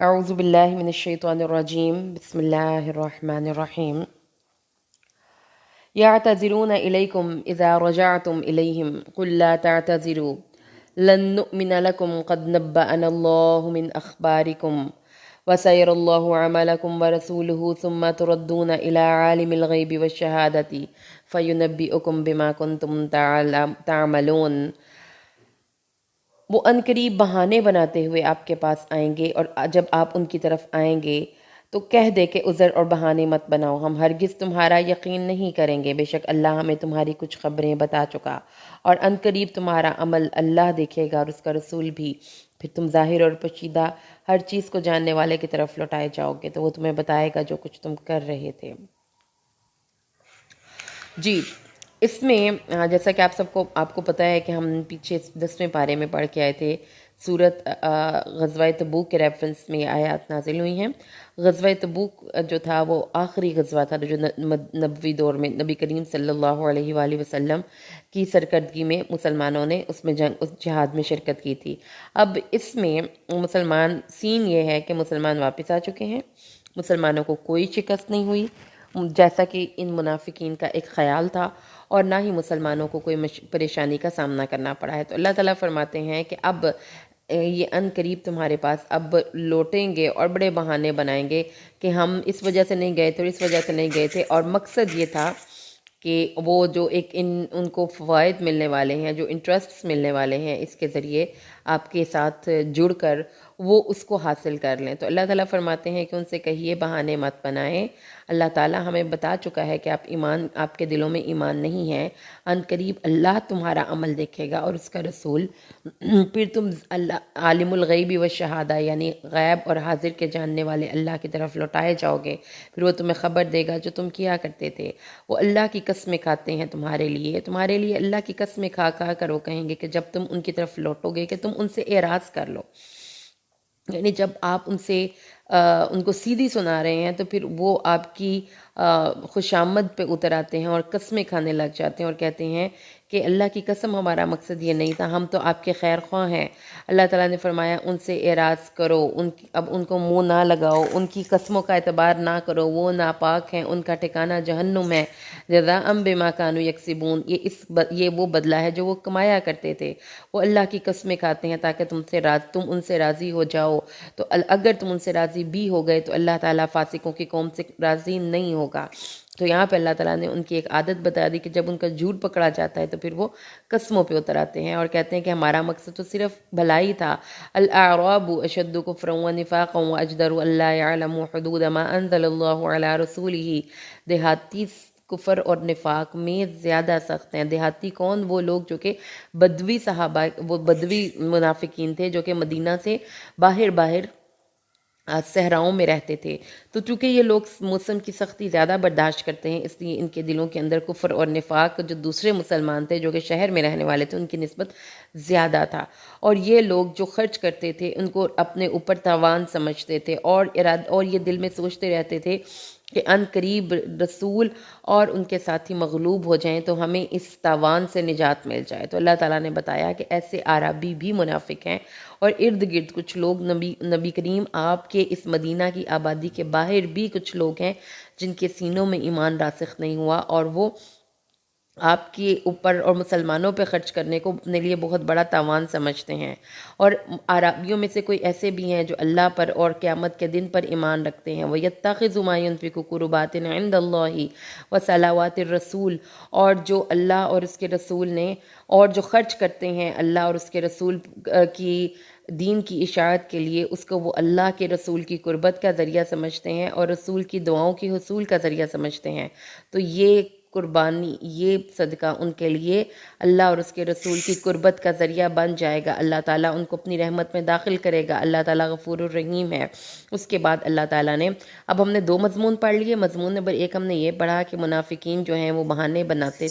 أعوذ بالله من الشيطان الرجيم بسم الله الرحمن الرحيم يعتذرون إليكم إذا رجعتم إليهم قل لا تعتذروا لن نؤمن لكم قد نبأنا الله من أخباركم وسيرى الله عملكم ورسوله ثم تردون إلى عالم الغيب والشهادة فينبئكم بما كنتم تعملون۔ وہ عنقریب بہانے بناتے ہوئے آپ کے پاس آئیں گے، اور جب آپ ان کی طرف آئیں گے تو کہہ دے کہ عذر اور بہانے مت بناؤ، ہم ہرگز تمہارا یقین نہیں کریں گے، بے شک اللہ ہمیں تمہاری کچھ خبریں بتا چکا، اور عنقریب تمہارا عمل اللہ دیکھے گا اور اس کا رسول بھی، پھر تم ظاہر اور پوشیدہ ہر چیز کو جاننے والے کی طرف لوٹائے جاؤ گے تو وہ تمہیں بتائے گا جو کچھ تم کر رہے تھے۔ جی، اس میں جیسا کہ آپ کو پتہ ہے کہ ہم پیچھے 10ویں پارے میں پڑھ کے آئے تھے، سورت غزوہ تبوک کے ریفرنس میں یہ آیات نازل ہوئی ہیں۔ غزوہ تبوک جو تھا وہ آخری غزوہ تھا جو نبوی دور میں نبی کریم صلی اللہ علیہ وآلہ وسلم کی سرکردگی میں مسلمانوں نے اس جہاد میں شرکت کی تھی۔ اب اس میں سین یہ ہے کہ مسلمان واپس آ چکے ہیں، مسلمانوں کو کوئی شکست نہیں ہوئی جیسا کہ ان منافقین کا ایک خیال تھا، اور نہ ہی مسلمانوں کو کوئی پریشانی کا سامنا کرنا پڑا ہے۔ تو اللہ تعالیٰ فرماتے ہیں کہ اب یہ ان قریب تمہارے پاس اب لوٹیں گے اور بڑے بہانے بنائیں گے کہ ہم اس وجہ سے نہیں گئے تھے اور اس وجہ سے نہیں گئے تھے، اور مقصد یہ تھا کہ وہ جو ایک ان کو فوائد ملنے والے ہیں، جو انٹرسٹس ملنے والے ہیں اس کے ذریعے آپ کے ساتھ جڑ کر وہ اس کو حاصل کر لیں۔ تو اللہ تعالیٰ فرماتے ہیں کہ ان سے کہیے بہانے مت بنائیں، اللہ تعالیٰ ہمیں بتا چکا ہے کہ آپ کے دلوں میں ایمان نہیں ہے، ان قریب اللہ تمہارا عمل دیکھے گا اور اس کا رسول، پھر تم اللہ عالم الغیب و شہادہ یعنی غیب اور حاضر کے جاننے والے اللہ کی طرف لوٹائے جاؤ گے، پھر وہ تمہیں خبر دے گا جو تم کیا کرتے تھے۔ وہ اللہ کی قسمیں کھاتے ہیں تمہارے لیے اللہ کی قسمیں کھا کر وہ کہیں گے کہ جب تم ان کی طرف لوٹو گے کہ تم ان سے اعراض کر لو، یعنی جب آپ ان کو سیدھی سنا رہے ہیں تو پھر وہ آپ کی خوشامد پہ اتر آتے ہیں اور قسمیں کھانے لگ جاتے ہیں اور کہتے ہیں کہ اللہ کی قسم ہمارا مقصد یہ نہیں تھا، ہم تو آپ کے خیر خواہ ہیں۔ اللہ تعالیٰ نے فرمایا ان سے اعراض کرو، اب ان کو منہ نہ لگاؤ، ان کی قسموں کا اعتبار نہ کرو، وہ ناپاک ہیں، ان کا ٹھکانہ جہنم ہے، جزاء بما کانوا یکسبون، یہ وہ بدلہ ہے جو وہ کمایا کرتے تھے۔ وہ اللہ کی قسمیں کھاتے ہیں تاکہ تم ان سے راضی ہو جاؤ، تو اگر تم ان سے راضی بھی ہو گئے تو اللہ تعالیٰ فاسقوں کی قوم سے راضی نہیں ہوگا۔ تو یہاں پہ اللہ تعالیٰ نے ان کی ایک عادت بتا دی کہ جب ان کا جھوٹ پکڑا جاتا ہے تو پھر وہ قسموں پہ اتر آتے ہیں اور کہتے ہیں کہ ہمارا مقصد تو صرف بھلائی تھا۔ الاعراب اشد کفرا ونفاقا واجدر الا يعلموا حدود ما انزل اللہ علی رسولہ، دیہاتی کفر اور نفاق میں زیادہ سخت ہیں۔ دیہاتی کون؟ وہ لوگ جو کہ بدوی صحابہ، وہ بدوی منافقین تھے جو کہ مدینہ سے باہر صحراؤں میں رہتے تھے۔ تو چونکہ یہ لوگ موسم کی سختی زیادہ برداشت کرتے ہیں، اس لیے ان کے دلوں کے اندر کفر اور نفاق جو دوسرے مسلمان تھے جو کہ شہر میں رہنے والے تھے ان کی نسبت زیادہ تھا، اور یہ لوگ جو خرچ کرتے تھے ان کو اپنے اوپر تاوان سمجھتے تھے، اور یہ دل میں سوچتے رہتے تھے کہ ان قریب رسول اور ان کے ساتھی مغلوب ہو جائیں تو ہمیں اس تاوان سے نجات مل جائے۔ تو اللہ تعالیٰ نے بتایا کہ ایسے اعرابی بھی منافق ہیں، اور ارد گرد کچھ لوگ نبی کریم آپ کے اس مدینہ کی آبادی کے باہر بھی کچھ لوگ ہیں جن کے سینوں میں ایمان راسخ نہیں ہوا، اور وہ آپ کے اوپر اور مسلمانوں پہ خرچ کرنے کو اپنے لیے بہت بڑا تاوان سمجھتے ہیں۔ اور عربیوں میں سے کوئی ایسے بھی ہیں جو اللہ پر اور قیامت کے دن پر ایمان رکھتے ہیں، وَيَتَّخِذُ مَا يُنْفِقُ قُرُبَاتٍ عِنْدَ اللَّهِ وَصَلَوَاتِ الرَّسُولِ، اور جو اللہ اور اس کے رسول نے، اور جو خرچ کرتے ہیں اللہ اور اس کے رسول کی دین کی اشاعت کے لیے، اس کو وہ اللہ کے رسول کی قربت کا ذریعہ سمجھتے ہیں اور رسول کی دعاؤں کی حصول کا ذریعہ سمجھتے ہیں، تو یہ قربانی، یہ صدقہ ان کے لیے اللہ اور اس کے رسول کی قربت کا ذریعہ بن جائے گا، اللہ تعالیٰ ان کو اپنی رحمت میں داخل کرے گا، اللہ تعالیٰ غفور الرحیم ہے۔ اس کے بعد اللہ تعالیٰ نے، اب ہم نے 2 مضمون پڑھ لیے۔ مضمون نمبر 1 ہم نے یہ پڑھا کہ منافقین جو ہیں وہ بہانے بناتے،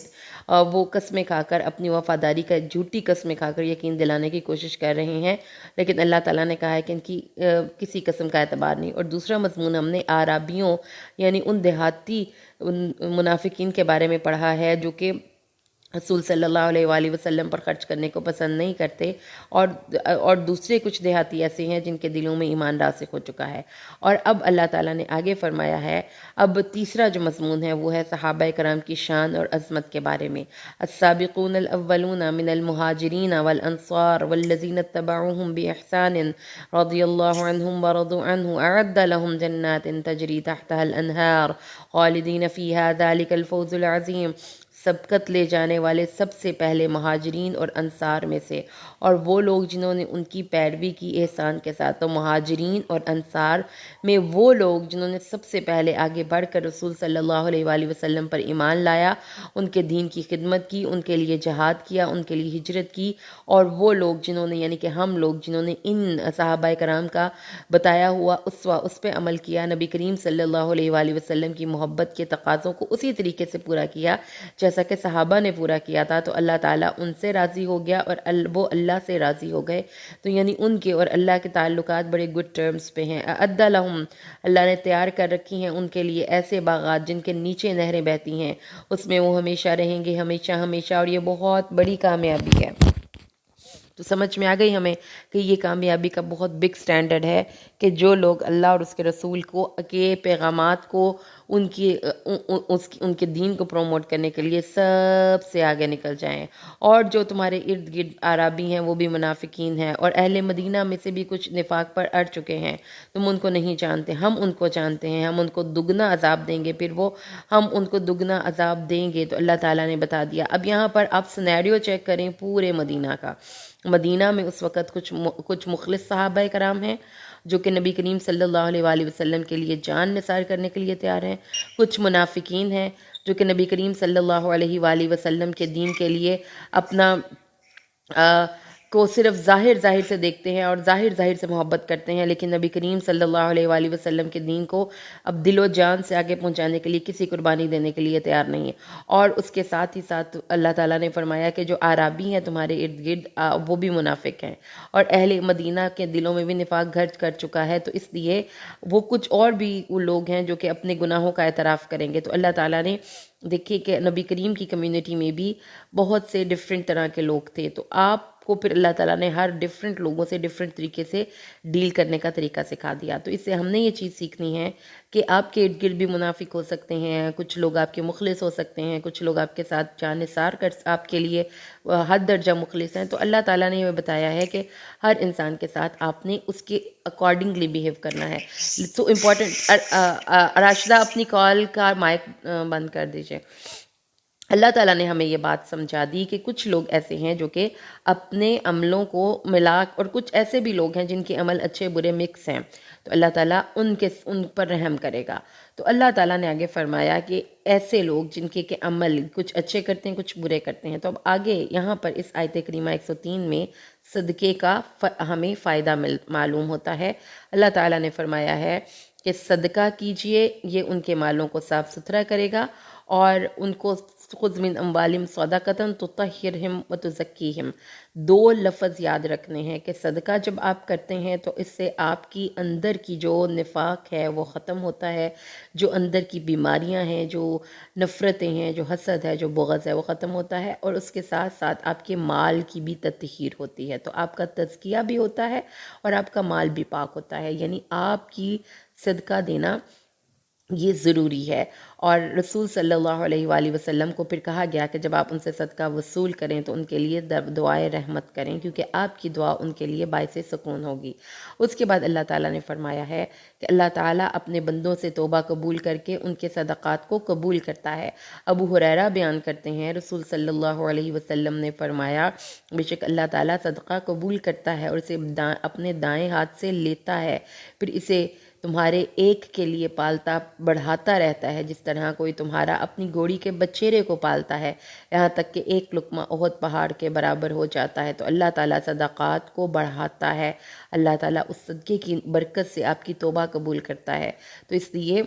وہ قسمیں کھا کر اپنی وفاداری کا جھوٹی قسمیں کھا کر یقین دلانے کی کوشش کر رہے ہیں، لیکن اللہ تعالیٰ نے کہا ہے کہ ان کی کسی قسم کا اعتبار نہیں۔ اور دوسرا مضمون ہم نے اعرابیوں یعنی ان دیہاتی منافقین کے بارے میں پڑھا ہے جو کہ رسول صلی اللہ علیہ وآلہ وسلم پر خرچ کرنے کو پسند نہیں کرتے، اور دوسرے کچھ دیہاتی ایسے ہیں جن کے دلوں میں ایمان راسخ ہو چکا ہے۔ اور اب اللہ تعالیٰ نے آگے فرمایا ہے، اب تیسرا جو مضمون ہے وہ ہے صحابہ کرام کی شان اور عظمت کے بارے میں۔ السابقون الاولون من المہاجرین والانصار والذین اتبعوهم بإحسان رضی اللہ عنہم ورضوا عنہ اعد لهم جنات تجری تحتها الانہار خالدین فیہا ذلک الفوز العظیم۔ سبقت لے جانے والے سب سے پہلے مہاجرین اور انصار میں سے، اور وہ لوگ جنہوں نے ان کی پیروی کی احسان کے ساتھ۔ تو مہاجرین اور انصار میں وہ لوگ جنہوں نے سب سے پہلے آگے بڑھ کر رسول صلی اللہ علیہ وآلہ وسلم پر ایمان لایا، ان کے دین کی خدمت کی، ان کے لیے جہاد کیا، ان کے لیے ہجرت کی، اور وہ لوگ جنہوں نے یعنی کہ ہم لوگ جنہوں نے ان صحابہ کرام کا بتایا ہوا اسوہ اس پہ عمل کیا، نبی کریم صلی اللہ علیہ وآلہ وسلم کی محبت کے تقاضوں کو اسی طریقے سے پورا کیا جیسا کہ صحابہ نے پورا کیا تھا، تو اللہ تعالیٰ ان سے راضی ہو گیا اور وہ اللہ سے راضی ہو گئے۔ تو یعنی ان کے اور اللہ کے تعلقات بڑے گڈ ٹرمز پہ ہیں۔ اعد لہم، اللہ نے تیار کر رکھی ہیں ان کے لیے ایسے باغات جن کے نیچے نہریں بہتی ہیں، اس میں وہ ہمیشہ رہیں گے، ہمیشہ ہمیشہ، اور یہ بہت بڑی کامیابی ہے۔ تو سمجھ میں آ گئی ہمیں کہ یہ کامیابی کا بہت بگ سٹینڈرڈ ہے کہ جو لوگ اللہ اور اس کے رسول کے پیغامات کو ان کے دین کو پروموٹ کرنے کے لیے سب سے آگے نکل جائیں۔ اور جو تمہارے ارد گرد اعرابی ہیں وہ بھی منافقین ہیں، اور اہل مدینہ میں سے بھی کچھ نفاق پر اڑ چکے ہیں، تم ان کو نہیں جانتے، ہم ان کو جانتے ہیں، ہم ان کو دگنا عذاب دیں گے، پھر وہ ہم ان کو دگنا عذاب دیں گے۔ تو اللہ تعالیٰ نے بتا دیا۔ اب یہاں پر آپ سینیریو چیک کریں پورے مدینہ کا۔ مدینہ میں اس وقت کچھ مخلص صحابہ کرام ہیں جو کہ نبی کریم صلی اللہ علیہ وآلہ وسلم کے لیے جان نثار کرنے کے لیے تیار ہیں، کچھ منافقین ہیں جو کہ نبی کریم صلی اللہ علیہ وآلہ وسلم کے دین کے لیے اپنا کو صرف ظاہر سے دیکھتے ہیں اور ظاہر سے محبت کرتے ہیں، لیکن نبی کریم صلی اللہ علیہ وآلہ وسلم کے دین کو اب دل و جان سے آگے پہنچانے کے لیے کسی قربانی دینے کے لیے تیار نہیں ہے۔ اور اس کے ساتھ ہی ساتھ اللہ تعالیٰ نے فرمایا کہ جو اعرابی ہیں تمہارے ارد گرد وہ بھی منافق ہیں، اور اہل مدینہ کے دلوں میں بھی نفاق گھر کر چکا ہے، تو اس لیے وہ کچھ اور بھی وہ لوگ ہیں جو کہ اپنے گناہوں کا اعتراف کریں گے۔ تو اللہ تعالیٰ نے دیکھیے کہ نبی کریم کی کمیونٹی میں بھی بہت سے ڈیفرنٹ طرح کے لوگ تھے، تو آپ کو پھر اللہ تعالیٰ نے ہر ڈیفرنٹ لوگوں سے ڈیفرنٹ طریقے سے ڈیل کرنے کا طریقہ سکھا دیا۔ تو اس سے ہم نے یہ چیز سیکھنی ہے کہ آپ کے ارد گرد بھی منافق ہو سکتے ہیں، کچھ لوگ آپ کے مخلص ہو سکتے ہیں، کچھ لوگ آپ کے ساتھ جان نثار کر آپ کے لیے حد درجہ مخلص ہیں۔ تو اللہ تعالیٰ نے ہمیں بتایا ہے کہ ہر انسان کے ساتھ آپ نے اس کے اکارڈنگلی بیہیو کرنا ہے۔ سو امپورٹنٹ، راشدہ اپنی کال کا مائک بند کر دیجئے۔ اللہ تعالیٰ نے ہمیں یہ بات سمجھا دی کہ کچھ لوگ ایسے ہیں جو کہ اپنے عملوں کو ملا، اور کچھ ایسے بھی لوگ ہیں جن کے عمل اچھے برے مکس ہیں، تو اللہ تعالیٰ ان پر رحم کرے گا۔ تو اللہ تعالیٰ نے آگے فرمایا کہ ایسے لوگ جن کے عمل کچھ اچھے کرتے ہیں کچھ برے کرتے ہیں۔ تو اب آگے یہاں پر اس آیت کریمہ 103 میں صدقے کا ہمیں فائدہ معلوم ہوتا ہے۔ اللہ تعالیٰ نے فرمایا ہے کہ صدقہ کیجئے، یہ ان کے مالوں کو صاف ستھرا کرے گا، اور ان کو خذ من اموالہم صدقۃ تطہرہم وتزکیہم۔ دو لفظ یاد رکھنے ہیں کہ صدقہ جب آپ کرتے ہیں تو اس سے آپ کی اندر کی جو نفاق ہے وہ ختم ہوتا ہے، جو اندر کی بیماریاں ہیں، جو نفرتیں ہیں، جو حسد ہے، جو بغض ہے، وہ ختم ہوتا ہے، اور اس کے ساتھ ساتھ آپ کے مال کی بھی تطہیر ہوتی ہے۔ تو آپ کا تزکیہ بھی ہوتا ہے اور آپ کا مال بھی پاک ہوتا ہے، یعنی آپ کی صدقہ دینا یہ ضروری ہے۔ اور رسول صلی اللہ علیہ وآلہ وسلم کو پھر کہا گیا کہ جب آپ ان سے صدقہ وصول کریں تو ان کے لیے دعائے رحمت کریں، کیونکہ آپ کی دعا ان کے لیے باعث سکون ہوگی۔ اس کے بعد اللہ تعالیٰ نے فرمایا ہے کہ اللہ تعالیٰ اپنے بندوں سے توبہ قبول کر کے ان کے صدقات کو قبول کرتا ہے۔ ابو ہریرہ بیان کرتے ہیں رسول صلی اللہ علیہ وسلم نے فرمایا، بے شک اللہ تعالیٰ صدقہ قبول کرتا ہے اور اسے اپنے دائیں ہاتھ سے لیتا ہے، پھر اسے تمہارے ایک کے لیے پالتا بڑھاتا رہتا ہے، جس طرح کوئی تمہارا اپنی گوڑی کے بچیرے کو پالتا ہے، یہاں تک کہ ایک لقمہ احد پہاڑ کے برابر ہو جاتا ہے۔ تو اللہ تعالیٰ صدقات کو بڑھاتا ہے، اللہ تعالیٰ اس صدقے کی برکت سے آپ کی توبہ قبول کرتا ہے۔ تو اس لیے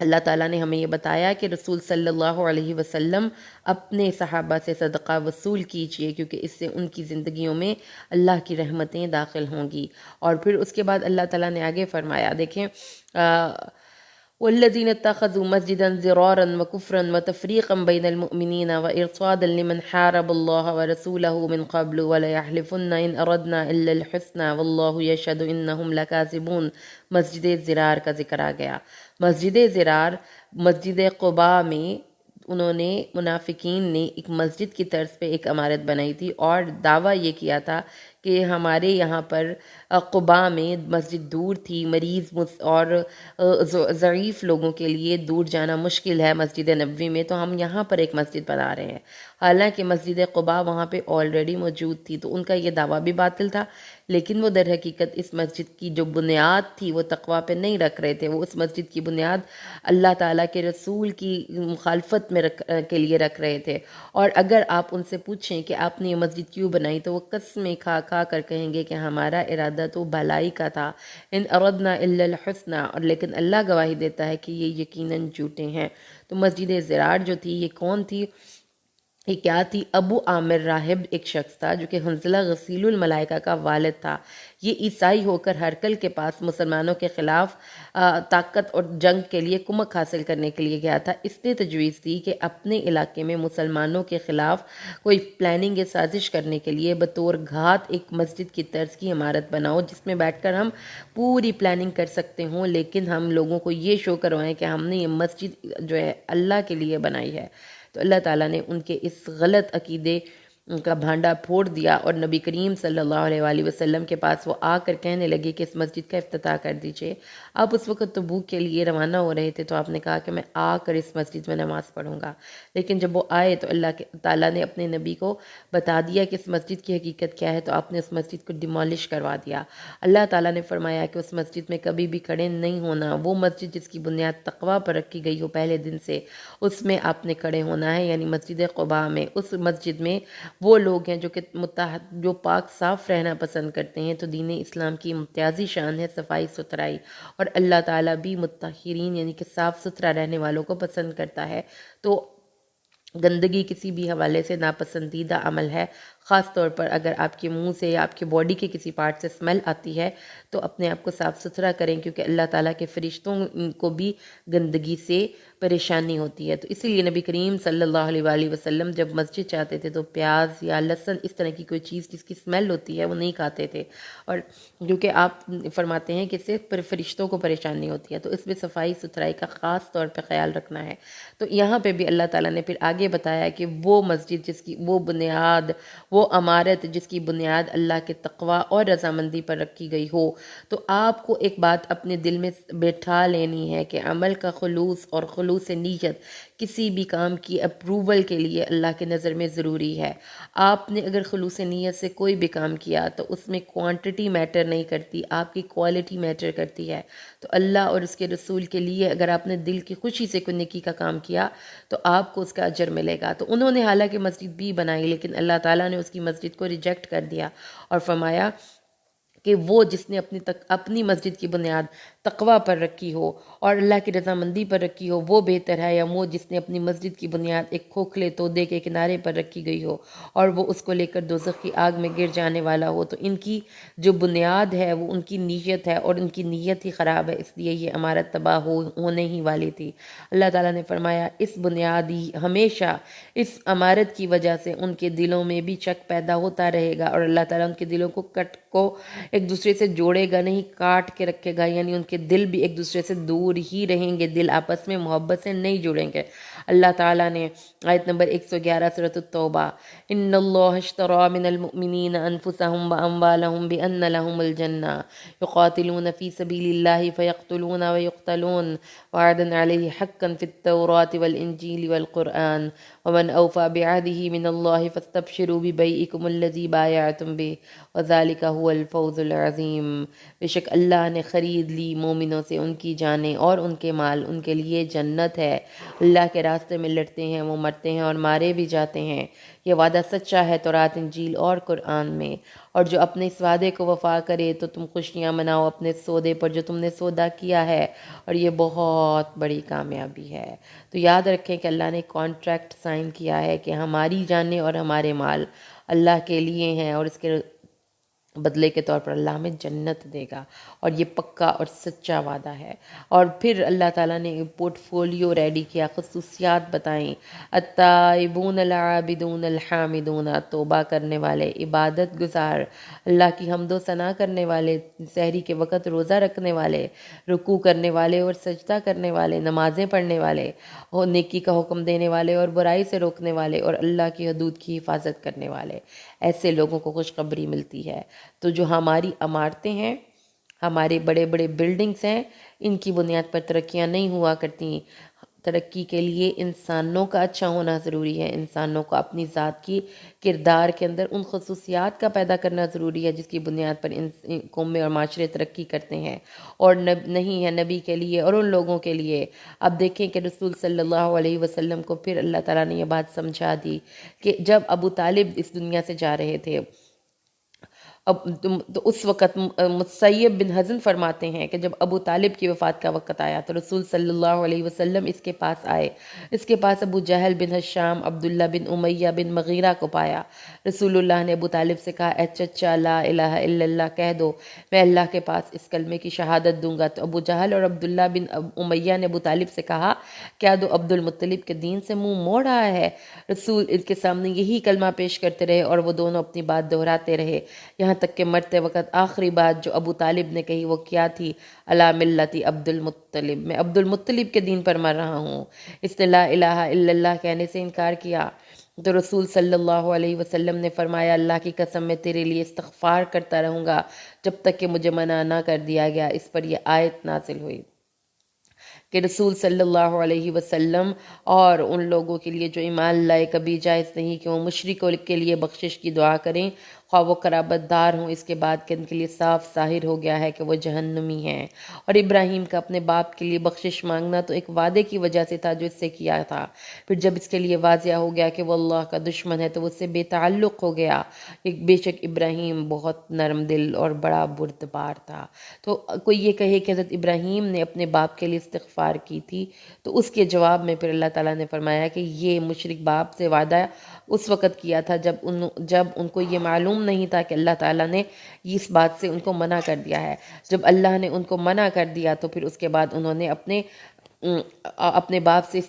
اللہ تعالیٰ نے ہمیں یہ بتایا کہ رسول صلی اللہ علیہ وسلم اپنے صحابہ سے صدقہ وصول کیجئے، کیونکہ اس سے ان کی زندگیوں میں اللہ کی رحمتیں داخل ہوں گی۔ اور پھر اس کے بعد اللہ تعالیٰ نے آگے فرمایا، دیکھیں والذين اتخذوا مسجدا ضرارا وكفرا وتفريقا بين المؤمنين وإرصادا لمن حارب الله ورسوله من قبل وليحلفن إن أردنا إلا الحسنى والله يشهد إنهم لكاذبون. مسجد زرار کا ذکر آ گیا. مسجد زرار مسجد قباء میں انہوں نے منافقین نے ایک مسجد کی طرز پہ ایک عمارت بنائی تھی اور دعویٰ یہ کیا تھا کہ ہمارے یہاں پر قباء میں مسجد دور تھی، مریض اور ضعیف لوگوں کے لیے دور جانا مشکل ہے مسجد نبوی میں، تو ہم یہاں پر ایک مسجد بنا رہے ہیں. حالانکہ مسجد قباء وہاں پہ آلریڈی موجود تھی، تو ان کا یہ دعویٰ بھی باطل تھا. لیکن وہ در حقیقت اس مسجد کی جو بنیاد تھی وہ تقویٰ پہ نہیں رکھ رہے تھے. وہ اس مسجد کی بنیاد اللہ تعالیٰ کے رسول کی مخالفت میں کے لیے رکھ رہے تھے. اور اگر آپ ان سے پوچھیں کہ آپ نے یہ مسجد کیوں بنائی، تو وہ قسمیں کھا کھا کر کہیں گے کہ ہمارا ارادہ تو بھلائی کا تھا، ان اردنا الا الحسنى، اور لیکن اللہ گواہی دیتا ہے کہ یہ یقیناً جھوٹے ہیں. تو مسجد زرار جو تھی یہ کون تھی؟ یہ کیا تھی؟ ابو عامر راہب ایک شخص تھا جو کہ حنظلہ غسیل الملائکہ کا والد تھا. یہ عیسائی ہو کر ہرکل کے پاس مسلمانوں کے خلاف طاقت اور جنگ کے لیے کمک حاصل کرنے کے لیے گیا تھا. اس نے تجویز دی کہ اپنے علاقے میں مسلمانوں کے خلاف کوئی پلاننگ یا سازش کرنے کے لیے بطور گھات ایک مسجد کی طرز کی عمارت بناؤ جس میں بیٹھ کر ہم پوری پلاننگ کر سکتے ہوں، لیکن ہم لوگوں کو یہ شو کروائیں کہ ہم نے یہ مسجد جو ہے اللہ کے لیے بنائی ہے. تو اللہ تعالیٰ نے ان کے اس غلط عقیدے کا بھانڈا پھوڑ دیا اور نبی کریم صلی اللہ علیہ وآلہ وسلم کے پاس وہ آ کر کہنے لگے کہ اس مسجد کا افتتاح کر دیجئے. آپ اس وقت تبوک کے لیے روانہ ہو رہے تھے، تو آپ نے کہا کہ میں آ کر اس مسجد میں نماز پڑھوں گا. لیکن جب وہ آئے تو اللہ تعالیٰ نے اپنے نبی کو بتا دیا کہ اس مسجد کی حقیقت کیا ہے، تو آپ نے اس مسجد کو ڈیمالش کروا دیا. اللہ تعالیٰ نے فرمایا کہ اس مسجد میں کبھی بھی کھڑے نہیں ہونا. وہ مسجد جس کی بنیاد تقویٰ پر رکھی گئی ہو پہلے دن سے، اس میں آپ نے کھڑے ہونا ہے، یعنی مسجد قباء میں. اس مسجد میں وہ لوگ ہیں جو کہ جو پاک صاف رہنا پسند کرتے ہیں. تو دین اسلام کی امتیازی شان ہے صفائی ستھرائی، اور اللہ تعالیٰ بھی مطہرین یعنی کہ صاف ستھرا رہنے والوں کو پسند کرتا ہے. تو گندگی کسی بھی حوالے سے ناپسندیدہ عمل ہے. خاص طور پر اگر آپ کے منہ سے یا آپ کے باڈی کے کسی پارٹ سے اسمیل آتی ہے تو اپنے آپ کو صاف ستھرا کریں، کیونکہ اللہ تعالیٰ کے فرشتوں کو بھی گندگی سے پریشانی ہوتی ہے. تو اسی لیے نبی کریم صلی اللہ علیہ وآلہ وسلم جب مسجد جاتے تھے تو پیاز یا لہسن اس طرح کی کوئی چیز جس کی اسمیل ہوتی ہے وہ نہیں کھاتے تھے، اور کیونکہ آپ فرماتے ہیں کہ اس سے فرشتوں کو پریشانی ہوتی ہے. تو اس میں صفائی ستھرائی کا خاص طور پہ خیال رکھنا ہے. تو یہاں پہ بھی اللہ تعالیٰ نے پھر آگے بتایا کہ وہ مسجد جس کی وہ بنیاد، وہ عمارت جس کی بنیاد اللہ کے تقویٰ اور رضامندی پر رکھی گئی ہو، تو آپ کو ایک بات اپنے دل میں بیٹھا لینی ہے کہ عمل کا خلوص اور خلوص نیت کسی بھی کام کی اپروول کے لیے اللہ کے نظر میں ضروری ہے. آپ نے اگر خلوص نیت سے کوئی بھی کام کیا تو اس میں کوانٹٹی میٹر نہیں کرتی، آپ کی کوالٹی میٹر کرتی ہے. تو اللہ اور اس کے رسول کے لیے اگر آپ نے دل کی خوشی سے کوئی نیکی کا کام کیا تو آپ کو اس کا اجر ملے گا. تو انہوں نے حالانکہ مسجد بھی بنائی، لیکن اللہ تعالیٰ نے اس کی مسجد کو ریجیکٹ کر دیا اور فرمایا کہ وہ جس نے اپنی مسجد کی بنیاد تقویٰ پر رکھی ہو اور اللہ کی رضامندی پر رکھی ہو وہ بہتر ہے، یا وہ جس نے اپنی مسجد کی بنیاد ایک کھوکھلے تودے کے کنارے پر رکھی گئی ہو اور وہ اس کو لے کر دوزخ کی آگ میں گر جانے والا ہو. تو ان کی جو بنیاد ہے وہ ان کی نیت ہے، اور ان کی نیت ہی خراب ہے، اس لیے یہ عمارت تباہ ہونے ہی والی تھی. اللہ تعالیٰ نے فرمایا اس بنیادی ہمیشہ اس عمارت کی وجہ سے ان کے دلوں میں بھی شک پیدا ہوتا رہے گا، اور اللہ تعالیٰ ان کے دلوں کو ایک دوسرے سے جوڑے گا نہیں، کاٹ کے رکھے گا، یعنی ان کے دل بھی ایک دوسرے سے دور ہی رہیں گے، دل آپس میں محبت سے نہیں جڑیں گے. اللہ تعالیٰ نے آیت نمبر 111 سورۃ التوبہ، ان اللہ اشتری من المؤمنین انفسهم واموالهم بان لهم الجنہ یقاتلون فی سبیل اللہ فیقتلون ویقتلون وعدا علیہ حقا فی التوراة والانجیل والقرآن ومن اوفى بعهده من اللہ فاستبشروا ببیعکم الذی بایعتم به وذلک هو الفوز العظیم. بے شک اللہ نے خرید لی مومنوں سے ان کی جانیں اور ان کے مال، ان کے لیے جنت ہے. اللہ کے راستے میں لڑتے ہیں وہ مرتے ہیں اور مارے بھی جاتے ہیں. یہ وعدہ سچا ہے تورات، انجیل اور قرآن میں. اور جو اپنے اس وعدے کو وفا کرے تو تم خوشیاں مناؤ اپنے سودے پر جو تم نے سودا کیا ہے، اور یہ بہت بڑی کامیابی ہے. تو یاد رکھیں کہ اللہ نے کانٹریکٹ سائن کیا ہے کہ ہماری جانیں اور ہمارے مال اللہ کے لیے ہیں، اور اس کے بدلے کے طور پر اللہ ہمیں جنت دے گا. اور یہ پکا اور سچا وعدہ ہے۔ اور پھر اللہ تعالیٰ نے پورٹ فولیو ریڈی کیا، خصوصیات بتائیں، التائبون العابدون الحامدون، توبہ کرنے والے، عبادت گزار، اللہ کی حمد و ثنا کرنے والے، سحری کے وقت روزہ رکھنے والے، رکوع کرنے والے اور سجدہ کرنے والے، نمازیں پڑھنے والے، اور نیکی کا حکم دینے والے اور برائی سے روکنے والے، اور اللہ کی حدود کی حفاظت کرنے والے، ایسے لوگوں کو خوشخبری ملتی ہے۔ تو جو ہماری عمارتیں ہیں، ہمارے بڑے بڑے بلڈنگز ہیں، ان کی بنیاد پر ترقیاں نہیں ہوا کرتی۔ ترقی کے لیے انسانوں کا اچھا ہونا ضروری ہے، انسانوں کو اپنی ذات کی کردار کے اندر ان خصوصیات کا پیدا کرنا ضروری ہے جس کی بنیاد پر قومیں اور معاشرے ترقی کرتے ہیں، اور نہیں ہے نبی کے لیے اور ان لوگوں کے لیے۔ اب دیکھیں کہ رسول صلی اللہ علیہ وسلم کو پھر اللہ تعالیٰ نے یہ بات سمجھا دی کہ جب ابو طالب اس دنیا سے جا رہے تھے، اب تو اس وقت مسیب بن حزن فرماتے ہیں کہ جب ابو طالب کی وفات کا وقت آیا تو رسول صلی اللہ علیہ وسلم اس کے پاس آئے، اس کے پاس ابو جہل بن ہشام، عبداللہ بن امیہ بن مغیرہ کو پایا۔ رسول اللہ نے ابو طالب سے کہا، اے چچا، لا الہ الا اللہ کہہ دو، میں اللہ کے پاس اس کلمے کی شہادت دوں گا۔ تو ابو جہل اور عبداللہ بن امیہ نے ابو طالب سے کہا، کیا تو عبد المطلب کے دین سے منہ موڑ رہا ہے؟ رسول ان کے سامنے یہی کلمہ پیش کرتے رہے اور وہ دونوں اپنی بات دہراتے رہے، یہاں تک کہ مرتے وقت آخری بات جو ابو طالب نے کہی وہ کیا تھی؟ علی ملتی عبد المطلب، میں عبد المطلب کے دین پر مر رہا ہوں۔ اس نے لا الہ الا اللہ کہنے سے انکار کیا۔ تو رسول صلی اللہ علیہ وسلم نے فرمایا، اللہ کی قسم میں تیرے لیے استغفار کرتا رہوں گا جب تک کہ مجھے منع نہ کر دیا گیا۔ اس پر یہ آیت نازل ہوئی کہ رسول صلی اللہ علیہ وسلم اور ان لوگوں کے لیے جو ایمان لائے کبھی جائز نہیں کہ وہ مشرکوں کے لیے بخشش کی دعا کریں، خواہ وہ قرابت دار ہوں، اس کے بعد کہ ان کے لیے صاف ظاہر ہو گیا ہے کہ وہ جہنمی ہیں۔ اور ابراہیم کا اپنے باپ کے لیے بخشش مانگنا تو ایک وعدے کی وجہ سے تھا جو اس سے کیا تھا، پھر جب اس کے لیے واضح ہو گیا کہ وہ اللہ کا دشمن ہے تو وہ اس سے بے تعلق ہو گیا۔ بے شک ابراہیم بہت نرم دل اور بڑا بردبار تھا۔ تو کوئی یہ کہے کہ حضرت ابراہیم نے اپنے باپ کے لیے استغفار کی تھی، تو اس کے جواب میں پھر اللہ تعالیٰ نے فرمایا کہ یہ مشرک باپ سے وعدہ اس وقت کیا تھا جب ان کو یہ معلوم نہیں تھا کہ اللہ تعالیٰ نے اس بات سے ان کو منع کر دیا ہے۔ جب اللہ نے ان کو منع کر دیا تو پھر اس کے بعد انہوں نے اپنے باپ سے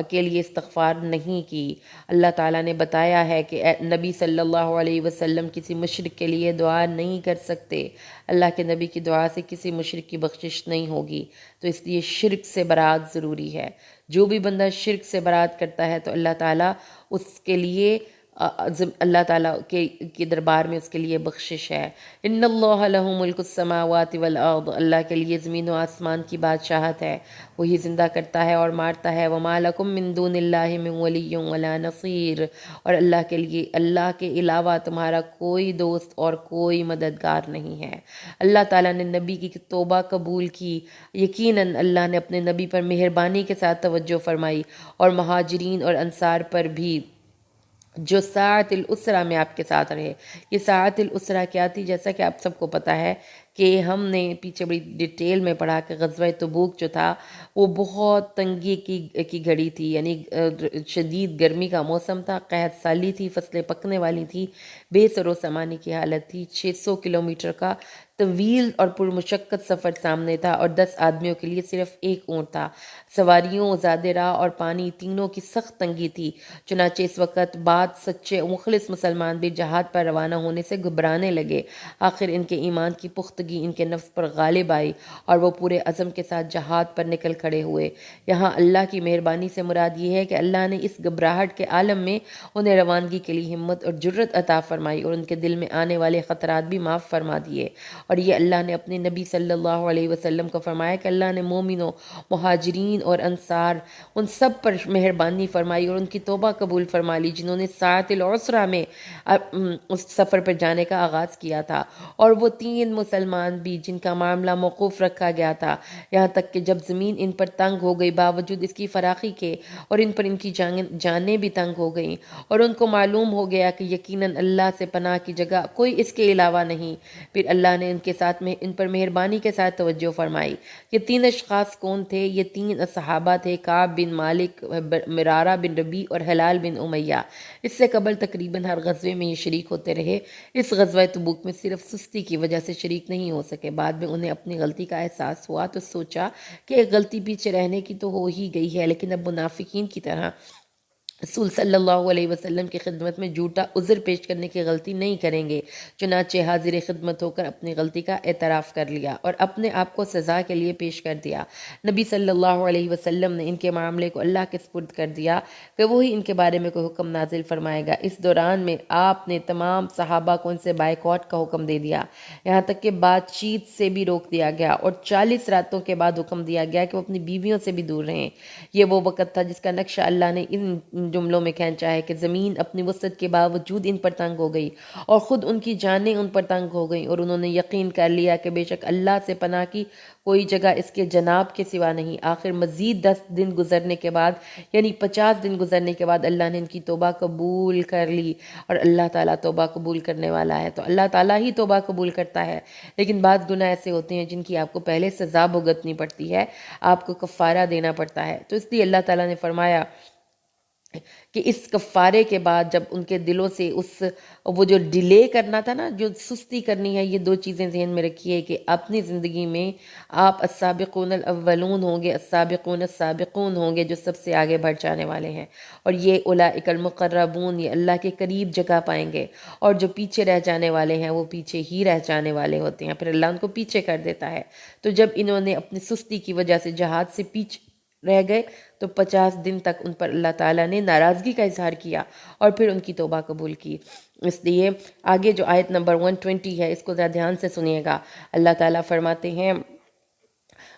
کے لیے استغفار نہیں کی۔ اللہ تعالیٰ نے بتایا ہے کہ نبی صلی اللہ علیہ وسلم کسی مشرک کے لیے دعا نہیں کر سکتے، اللہ کے نبی کی دعا سے کسی مشرک کی بخشش نہیں ہوگی، تو اس لیے شرک سے برات ضروری ہے۔ جو بھی بندہ شرک سے برات کرتا ہے تو اللہ تعالیٰ اس کے لیے اللہ تعالیٰ کے دربار میں اس کے لیے بخشش ہے۔ ان اللہ لہ ملک السماوات والارض، اللہ کے لیے زمین و آسمان کی بادشاہت ہے، وہی زندہ کرتا ہے اور مارتا ہے۔ وما لکم من دون اللہ من ولی ولا نصیر، اور اللہ کے لیے اللہ کے علاوہ تمہارا کوئی دوست اور کوئی مددگار نہیں ہے۔ اللہ تعالیٰ نے نبی کی توبہ قبول کی، یقیناً اللہ نے اپنے نبی پر مہربانی کے ساتھ توجہ فرمائی، اور مہاجرین اور انصار پر بھی جو ساعت الاسرہ میں آپ کے ساتھ رہے۔ یہ ساعت الاسرہ کیا تھی؟ جیسا کہ آپ سب کو پتہ ہے کہ ہم نے پیچھے بڑی ڈیٹیل میں پڑھا کہ غزوہ تبوک جو تھا وہ بہت تنگی کی گھڑی تھی، یعنی شدید گرمی کا موسم تھا، قحط سالی تھی، فصلیں پکنے والی تھی، بے سر و سامانی کی حالت تھی، 600 کلومیٹر کا طویل اور پرمشقت سفر سامنے تھا، اور 10 آدمیوں کے لیے صرف ایک اونٹ تھا، سواریوں، زیادہ راہ اور پانی تینوں کی سخت تنگی تھی۔ چنانچہ اس وقت بعد سچے مخلص مسلمان بھی جہاد پر روانہ ہونے سے گھبرانے لگے۔ آخر ان کے ایمان کی پختگی ان کے نفس پر غالب آئی اور وہ پورے عزم کے ساتھ جہاد پر نکل کھڑے ہوئے۔ یہاں اللہ کی مہربانی سے مراد یہ ہے کہ اللہ نے اس گھبراہٹ کے عالم میں انہیں روانگی کے لیے ہمت اور جرت عطا فرمائی اور ان کے دل میں آنے والے خطرات بھی معاف فرما دیے۔ اور یہ اللہ نے اپنے نبی صلی اللہ علیہ وسلم کو فرمایا کہ اللہ نے مومنوں، مہاجرین اور انصار ان سب پر مہربانی فرمائی اور ان کی توبہ قبول فرما لی جنہوں نے ساعت العسرہ میں اس سفر پر جانے کا آغاز کیا تھا، اور وہ 3 مسلمان بھی جن کا معاملہ موقوف رکھا گیا تھا، یہاں تک کہ جب زمین ان پر تنگ ہو گئی باوجود اس کی فراخی کے، اور ان پر ان کی جانیں بھی تنگ ہو گئیں، اور ان کو معلوم ہو گیا کہ یقیناً اللہ سے پناہ کی جگہ کوئی اس کے علاوہ نہیں، پھر اللہ نے ان کے ساتھ میں ان پر مہربانی کے ساتھ توجہ فرمائی۔ یہ 3 اشخاص کون تھے؟ یہ 3 صحابہ تھے، کعب بن مالک، مرارہ بن ربیع اور ہلال بن امیہ۔ اس سے قبل تقریباً ہر غزوے میں یہ شریک ہوتے رہے۔ اس غزوہ تبوک میں صرف سستی کی وجہ سے شریک نہیں ہو سکے۔ بعد میں انہیں اپنی غلطی کا احساس ہوا تو سوچا کہ ایک غلطی پیچھے رہنے کی تو ہو ہی گئی ہے، لیکن اب منافقین کی طرح رسول صلی اللہ علیہ وسلم کی خدمت میں جھوٹا عذر پیش کرنے کی غلطی نہیں کریں گے۔ چنانچہ حاضر خدمت ہو کر اپنی غلطی کا اعتراف کر لیا اور اپنے آپ کو سزا کے لیے پیش کر دیا۔ نبی صلی اللہ علیہ وسلم نے ان کے معاملے کو اللہ کے سپرد کر دیا کہ وہی ان کے بارے میں کوئی حکم نازل فرمائے گا۔ اس دوران میں آپ نے تمام صحابہ کو ان سے بائیکاٹ کا حکم دے دیا، یہاں تک کہ بات چیت سے بھی روک دیا گیا، اور 40 راتوں کے بعد حکم دیا گیا کہ وہ اپنی بیویوں سے بھی دور رہیں۔ یہ وہ وقت تھا جس کا نقشہ اللہ نے ان جملوں میں کھینچا ہے کہ زمین اپنی وسعت کے باوجود ان پر تنگ ہو گئی اور خود ان کی جانیں ان پر تنگ ہو گئیں، اور انہوں نے یقین کر لیا کہ بے شک اللہ سے پناہ کی کوئی جگہ اس کے جناب کے سوا نہیں۔ آخر مزید 10 دن گزرنے کے بعد، یعنی 50 دن گزرنے کے بعد، اللہ نے ان کی توبہ قبول کر لی، اور اللہ تعالیٰ توبہ قبول کرنے والا ہے۔ تو اللہ تعالیٰ ہی توبہ قبول کرتا ہے، لیکن بعض گناہ ایسے ہوتے ہیں جن کی آپ کو پہلے سزا بھگتنی پڑتی ہے، آپ کو کفارہ دینا پڑتا ہے۔ تو اس لیے اللہ تعالیٰ نے فرمایا کہ اس کفارے کے بعد جب ان کے دلوں سے وہ جو ڈیلے کرنا تھا نا، جو سستی کرنی ہے، یہ 2 چیزیں ذہن میں رکھیے کہ اپنی زندگی میں آپ السابقون الاولون ہوں گے، السابقون السابقون ہوں گے، جو سب سے آگے بڑھ جانے والے ہیں، اور یہ اولئک المقربون، یہ اللہ کے قریب جگہ پائیں گے، اور جو پیچھے رہ جانے والے ہیں وہ پیچھے ہی رہ جانے والے ہوتے ہیں، پھر اللہ ان کو پیچھے کر دیتا ہے۔ تو جب انہوں نے اپنی سستی کی وجہ سے جہاد سے پیچھے رہ گئے تو 50 دن تک ان پر اللہ تعالیٰ نے ناراضگی کا اظہار کیا اور پھر ان کی توبہ قبول کی۔ اس لیے آگے جو آیت نمبر 120 ہے، اس کو ذرا دھیان سے سنیے گا۔ اللہ تعالیٰ فرماتے ہیں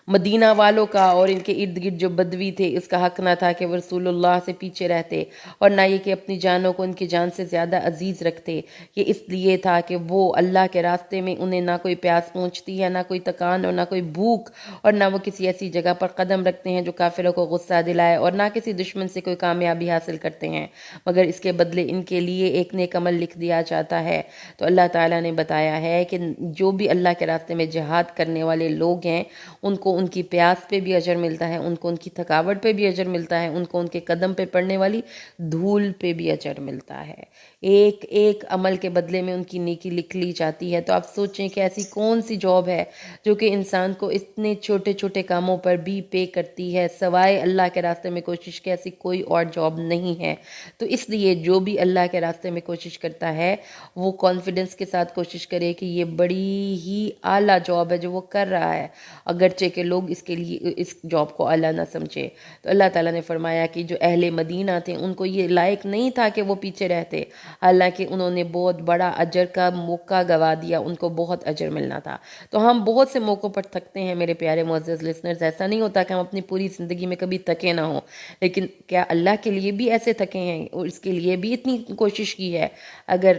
مدینہ والوں کا اور ان کے ارد گرد جو بدوی تھے، اس کا حق نہ تھا کہ وہ رسول اللہ سے پیچھے رہتے، اور نہ یہ کہ اپنی جانوں کو ان کی جان سے زیادہ عزیز رکھتے۔ یہ اس لیے تھا کہ وہ اللہ کے راستے میں انہیں نہ کوئی پیاس پہنچتی ہے، نہ کوئی تکان اور نہ کوئی بھوک، اور نہ وہ کسی ایسی جگہ پر قدم رکھتے ہیں جو کافروں کو غصہ دلائے، اور نہ کسی دشمن سے کوئی کامیابی حاصل کرتے ہیں، مگر اس کے بدلے ان کے لیے ایک نیک عمل لکھ دیا جاتا ہے۔ تو اللہ تعالیٰ نے بتایا ہے کہ جو بھی اللہ کے راستے میں جہاد کرنے والے لوگ ہیں، ان کو ان کی پیاس پہ بھی اجر ملتا ہے، ان کو ان کی تھکاوٹ پہ بھی اجر ملتا ہے، ان کو ان کے قدم پہ پڑنے والی دھول پہ بھی اجر ملتا ہے۔ ایک ایک عمل کے بدلے میں ان کی نیکی لکھ لی جاتی ہے۔ تو آپ سوچیں کہ ایسی کون سی جاب ہے جو کہ انسان کو اتنے چھوٹے چھوٹے کاموں پر بھی پے کرتی ہے، سوائے اللہ کے راستے میں کوشش کے ایسی کوئی اور جاب نہیں ہے۔ تو اس لیے جو بھی اللہ کے راستے میں کوشش کرتا ہے وہ کانفیڈنس کے ساتھ کوشش کرے کہ یہ بڑی ہی اعلیٰ جاب ہے جو وہ کر رہا ہے، اگرچہ کہ لوگ اس کے لیے اس جاب کو اعلیٰ نہ سمجھے۔ تو اللہ تعالیٰ نے فرمایا کہ جو اہل مدینہ تھے ان کو یہ لائق نہیں تھا کہ وہ پیچھے رہتے، حالانکہ انہوں نے بہت بڑا اجر کا موقع گوا دیا، ان کو بہت اجر ملنا تھا۔ تو ہم بہت سے موقعوں پر تھکتے ہیں میرے پیارے معزز لسنرز، ایسا نہیں ہوتا کہ ہم اپنی پوری زندگی میں کبھی تھکے نہ ہوں، لیکن کیا اللہ کے لیے بھی ایسے تھکے ہیں اور اس کے لیے بھی اتنی کوشش کی ہے؟ اگر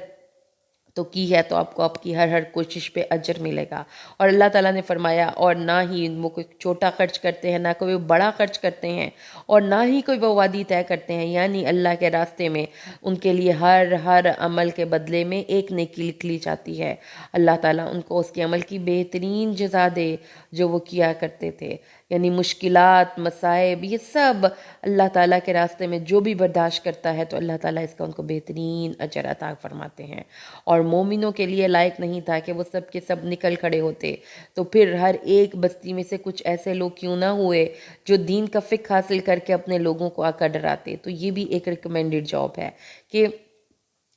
تو کی ہے تو آپ کو آپ کی ہر کوشش پہ اجر ملے گا۔ اور اللہ تعالیٰ نے فرمایا اور نہ ہی وہ کوئی چھوٹا خرچ کرتے ہیں، نہ کوئی بڑا خرچ کرتے ہیں، اور نہ ہی کوئی وہ وعدی طے کرتے ہیں، یعنی اللہ کے راستے میں ان کے لیے ہر عمل کے بدلے میں ایک نیکی لکھ لی جاتی ہے۔ اللہ تعالیٰ ان کو اس کے عمل کی بہترین جزا دے جو وہ کیا کرتے تھے، یعنی مشکلات، مصائب، یہ سب اللہ تعالیٰ کے راستے میں جو بھی برداشت کرتا ہے تو اللہ تعالیٰ اس کا ان کو بہترین اجر عطا فرماتے ہیں۔ اور مومنوں کے لیے لائق نہیں تھا کہ وہ سب کے سب نکل کھڑے ہوتے، تو پھر ہر ایک بستی میں سے کچھ ایسے لوگ کیوں نہ ہوئے جو دین کا فقہ حاصل کر کے اپنے لوگوں کو آ کر ڈراتے۔ تو یہ بھی ایک ریکمینڈڈ جاب ہے کہ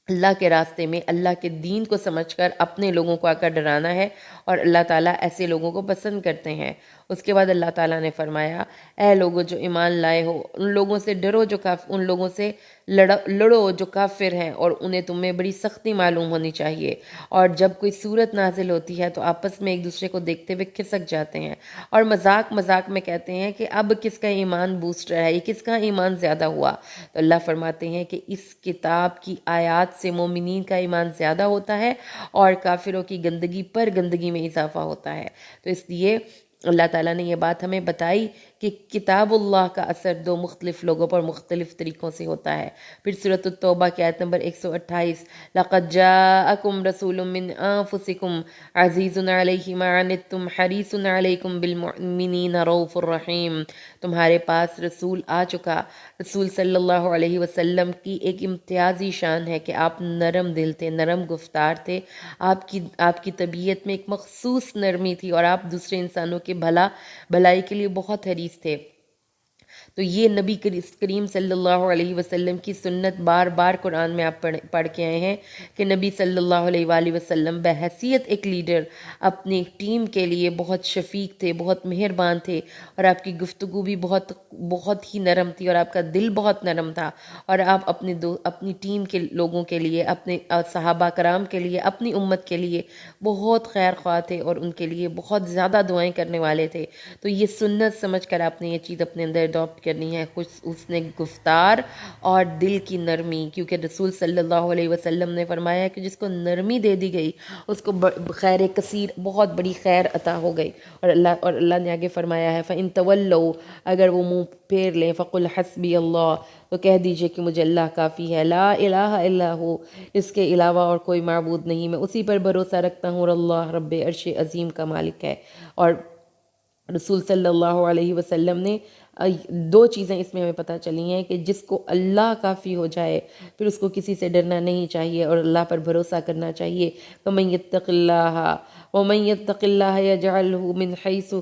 اللہ کے راستے میں اللہ کے دین کو سمجھ کر اپنے لوگوں کو آ کر ڈرانا ہے، اور اللہ تعالیٰ ایسے لوگوں کو پسند کرتے ہیں۔ اس کے بعد اللہ تعالیٰ نے فرمایا اے لوگوں جو ایمان لائے ہو، ان لوگوں سے ڈرو جو ان لوگوں سے لڑو جو کافر ہیں، اور انہیں تمہیں بڑی سختی معلوم ہونی چاہیے، اور جب کوئی صورت نازل ہوتی ہے تو آپس میں ایک دوسرے کو دیکھتے ہوئے کھسک جاتے ہیں اور مذاق میں کہتے ہیں کہ اب کس کا ایمان بوسٹ رہا ہے، یہ کس کا ایمان زیادہ ہوا۔ تو اللہ فرماتے ہیں کہ اس کتاب کی آیات سے مومنین کا ایمان زیادہ ہوتا ہے اور کافروں کی گندگی پر گندگی میں اضافہ ہوتا ہے۔ تو اس لیے اللہ تعالیٰ نے یہ بات ہمیں بتائی کہ کتاب اللہ کا اثر دو مختلف لوگوں پر مختلف طریقوں سے ہوتا ہے۔ پھر سورۃ التوبہ کی آیت نمبر 128، لَقَدْ جَاءَكُمْ رَسُولٌ مِّنْ أَنفُسِكُمْ عَزِيزٌ عَلَيْهِ مَا عَنِتُّمْ حَرِيصٌ عَلَيْكُمْ بِالْمُؤْمِنِينَ رَءُوفٌ رَحِيمٌ، تمہارے پاس رسول آ چکا، رسول صلی اللہ علیہ وسلم کی ایک امتیازی شان ہے کہ آپ نرم دل تھے، نرم گفتار تھے، آپ کی طبیعت میں ایک مخصوص نرمی تھی، اور آپ دوسرے انسانوں کے بھلائی کے لیے بہت حریص تھے۔ تو یہ نبی کریم صلی اللہ علیہ وسلم کی سنت بار بار قرآن میں آپ پڑھ کے آئے ہیں کہ نبی صلی اللہ علیہ وآلہ وسلم بحیثیت ایک لیڈر اپنی ٹیم کے لیے بہت شفیق تھے، بہت مہربان تھے، اور آپ کی گفتگو بھی بہت ہی نرم تھی، اور آپ کا دل بہت نرم تھا، اور آپ اپنی ٹیم کے لوگوں کے لیے، اپنے صحابہ کرام کے لیے، اپنی امت کے لیے بہت خیر خواہ تھے، اور ان کے لیے بہت زیادہ دعائیں کرنے والے تھے۔ تو یہ سنت سمجھ کر آپ نے یہ چیز اپنے اندر اڈاپٹ کرنی ہے، اس نے گفتار اور دل کی نرمی، کیونکہ رسول صلی اللہ علیہ وسلم نے فرمایا ہے کہ جس کو نرمی دے دی گئی اس کو خیر کثیر، بہت بڑی خیر عطا ہو گئی۔ اور اللہ نے آگے فرمایا ہے فَإِن تَوَلَّوْا، اگر وہ منہ پھیر لیں، فَقُلْ حَسْبِيَ اللَّهُ، تو کہہ دیجئے کہ مجھے اللہ کافی ہے، لا الہ الا ہو، اس کے علاوہ اور کوئی معبود نہیں، میں اسی پر بھروسہ رکھتا ہوں، اور اللہ رب عرش عظیم کا مالک ہے۔ اور رسول صلی اللہ علیہ وسلم نے دو چیزیں اس میں ہمیں پتہ چلی ہیں کہ جس کو اللہ کافی ہو جائے پھر اس کو کسی سے ڈرنا نہیں چاہیے اور اللہ پر بھروسہ کرنا چاہیے۔ وَمَن يَتَّقِ اللَّهَ وَمَن يَتَّقِ اللَّهَ يَجْعَلْهُ مِنْ حَيْثُ،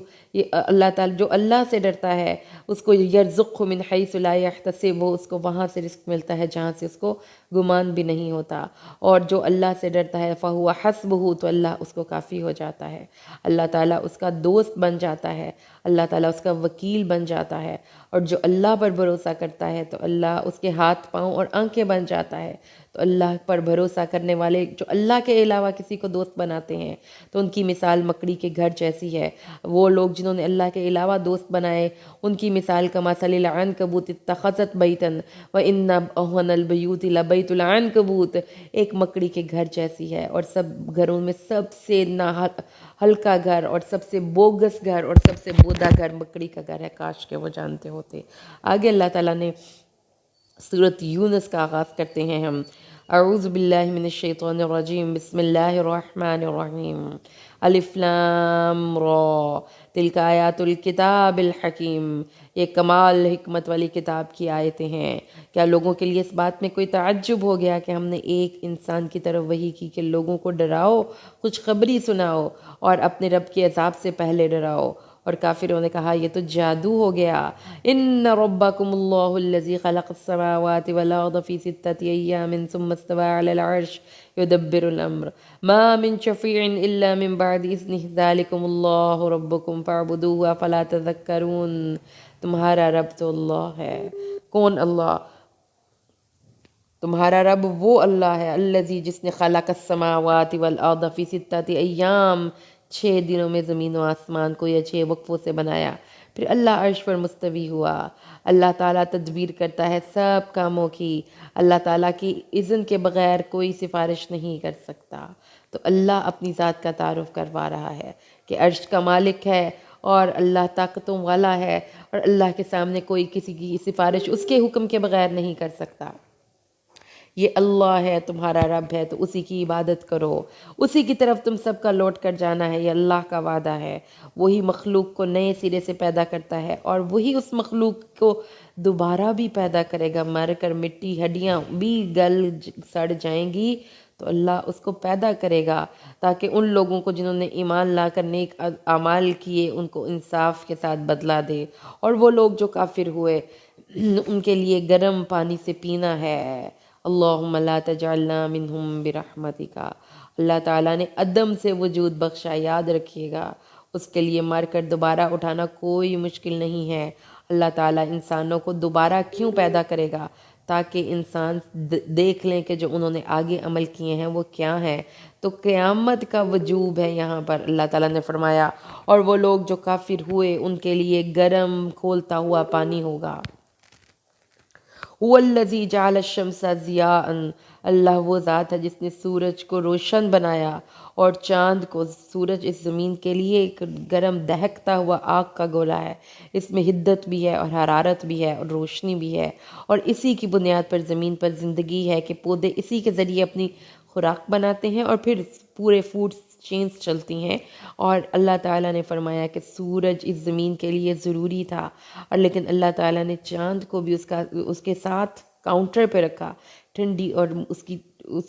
اللہ تعالیٰ جو اللہ سے ڈرتا ہے اس کو يَرْزُقْهُ مِنْ حَيْثُ لَا يَحْتَسِبُ، اس کو وہاں سے رزق ملتا ہے جہاں سے اس کو گمان بھی نہیں ہوتا، اور جو اللہ سے ڈرتا ہے فَهُوَ حَسْبُهُ، تو اللہ اس کو کافی ہو جاتا ہے، اللہ تعالیٰ اس کا دوست بن جاتا ہے، اللہ تعالیٰ اس کا وکیل بن جاتا ہے، اور جو اللہ پر بھروسہ کرتا ہے تو اللہ اس کے ہاتھ پاؤں اور آنکھیں بن جاتا ہے۔ تو اللہ پر بھروسہ کرنے والے جو اللہ کے علاوہ کسی کو دوست بناتے ہیں تو ان کی مثال مکڑی کے گھر جیسی ہے۔ وہ لوگ جنہوں نے اللہ کے علاوہ دوست بنائے ان کی مثال کمثل العنکبوت اتخذت بیتا وان اوہن البیوت لبیت العنکبوت، ایک مکڑی کے گھر جیسی ہے، اور سب گھروں میں سب سے ہلکا گھر اور سب سے بوگس گھر اور سب سے بودا گھر مکڑی کا گھر ہے، کاش کہ وہ جانتے ہوتے۔ آگے اللہ تعالیٰ نے سورۃ یونس کا آغاز کرتے ہیں ہم۔ اعوذ باللہ من الشیطان الرجیم، بسم اللہ الرحمن الرحیم، الف لام را، تلک آیات الکتاب الحکیم، یہ کمال حکمت والی کتاب کی آیتیں ہیں۔ کیا لوگوں کے لیے اس بات میں کوئی تعجب ہو گیا کہ ہم نے ایک انسان کی طرف وحی کی کہ لوگوں کو ڈراؤ، خوشخبری سناؤ اور اپنے رب کے عذاب سے پہلے ڈراؤ؟ اور کافروں نے کہا یہ تو جادو ہو گیا۔ ان ربکم اللہ الذی خلق السماوات والارض فی ستۃ ایام ثم استوى علی العرش یدبر الامر ما من شفیع الا من بعد اذنہ ذلکم اللہ ربکم فاعبدوه افلا تذکرون۔ تمہارا رب تو اللہ ہے۔ کون اللہ؟ تمہارا رب وہ اللہ ہے الذی، جس نے خلق السماوات والارض فی ستۃ ایام، 6 دنوں میں زمین و آسمان کو یا 6 وقفوں سے بنایا۔ پھر اللہ عرش پر مستوی ہوا۔ اللہ تعالیٰ تدبیر کرتا ہے سب کاموں کی، اللہ تعالیٰ کی اذن کے بغیر کوئی سفارش نہیں کر سکتا۔ تو اللہ اپنی ذات کا تعارف کروا رہا ہے کہ عرش کا مالک ہے اور اللہ طاقتوں والا ہے، اور اللہ کے سامنے کوئی کسی کی سفارش اس کے حکم کے بغیر نہیں کر سکتا۔ یہ اللہ ہے، تمہارا رب ہے، تو اسی کی عبادت کرو، اسی کی طرف تم سب کا لوٹ کر جانا ہے، یہ اللہ کا وعدہ ہے۔ وہی مخلوق کو نئے سرے سے پیدا کرتا ہے اور وہی اس مخلوق کو دوبارہ بھی پیدا کرے گا، مر کر مٹی ہڈیاں بھی گل سڑ جائیں گی تو اللہ اس کو پیدا کرے گا، تاکہ ان لوگوں کو جنہوں نے ایمان لا کر نیک اعمال کیے ان کو انصاف کے ساتھ بدلہ دے، اور وہ لوگ جو کافر ہوئے ان کے لیے گرم پانی سے پینا ہے۔ اللہم لا تجعلنا منہم برحمتک، اللہ تعالیٰ نے عدم سے وجود بخشا، یاد رکھیے گا، اس کے لیے مر کر دوبارہ اٹھانا کوئی مشکل نہیں ہے۔ اللہ تعالیٰ انسانوں کو دوبارہ کیوں پیدا کرے گا؟ تاکہ انسان دیکھ لیں کہ جو انہوں نے آگے عمل کیے ہیں وہ کیا ہیں۔ تو قیامت کا وجوب ہے یہاں پر، اللہ تعالیٰ نے فرمایا، اور وہ لوگ جو کافر ہوئے ان کے لیے گرم کھولتا ہوا پانی ہوگا۔ هو الذی جعل الشمس ضیاء، اللہ وہ ذات ہے جس نے سورج کو روشن بنایا اور چاند کو۔ سورج اس زمین کے لیے ایک گرم دہکتا ہوا آگ کا گولا ہے، اس میں حدت بھی ہے اور حرارت بھی ہے اور روشنی بھی ہے، اور اسی کی بنیاد پر زمین پر زندگی ہے کہ پودے اسی کے ذریعے اپنی خوراک بناتے ہیں اور پھر پورے فوڈ چینز چلتی ہیں۔ اور اللہ تعالیٰ نے فرمایا کہ سورج اس زمین کے لیے ضروری تھا، اور لیکن اللہ تعالیٰ نے چاند کو بھی اس کے ساتھ کاؤنٹر پہ رکھا، ٹھنڈی، اور اس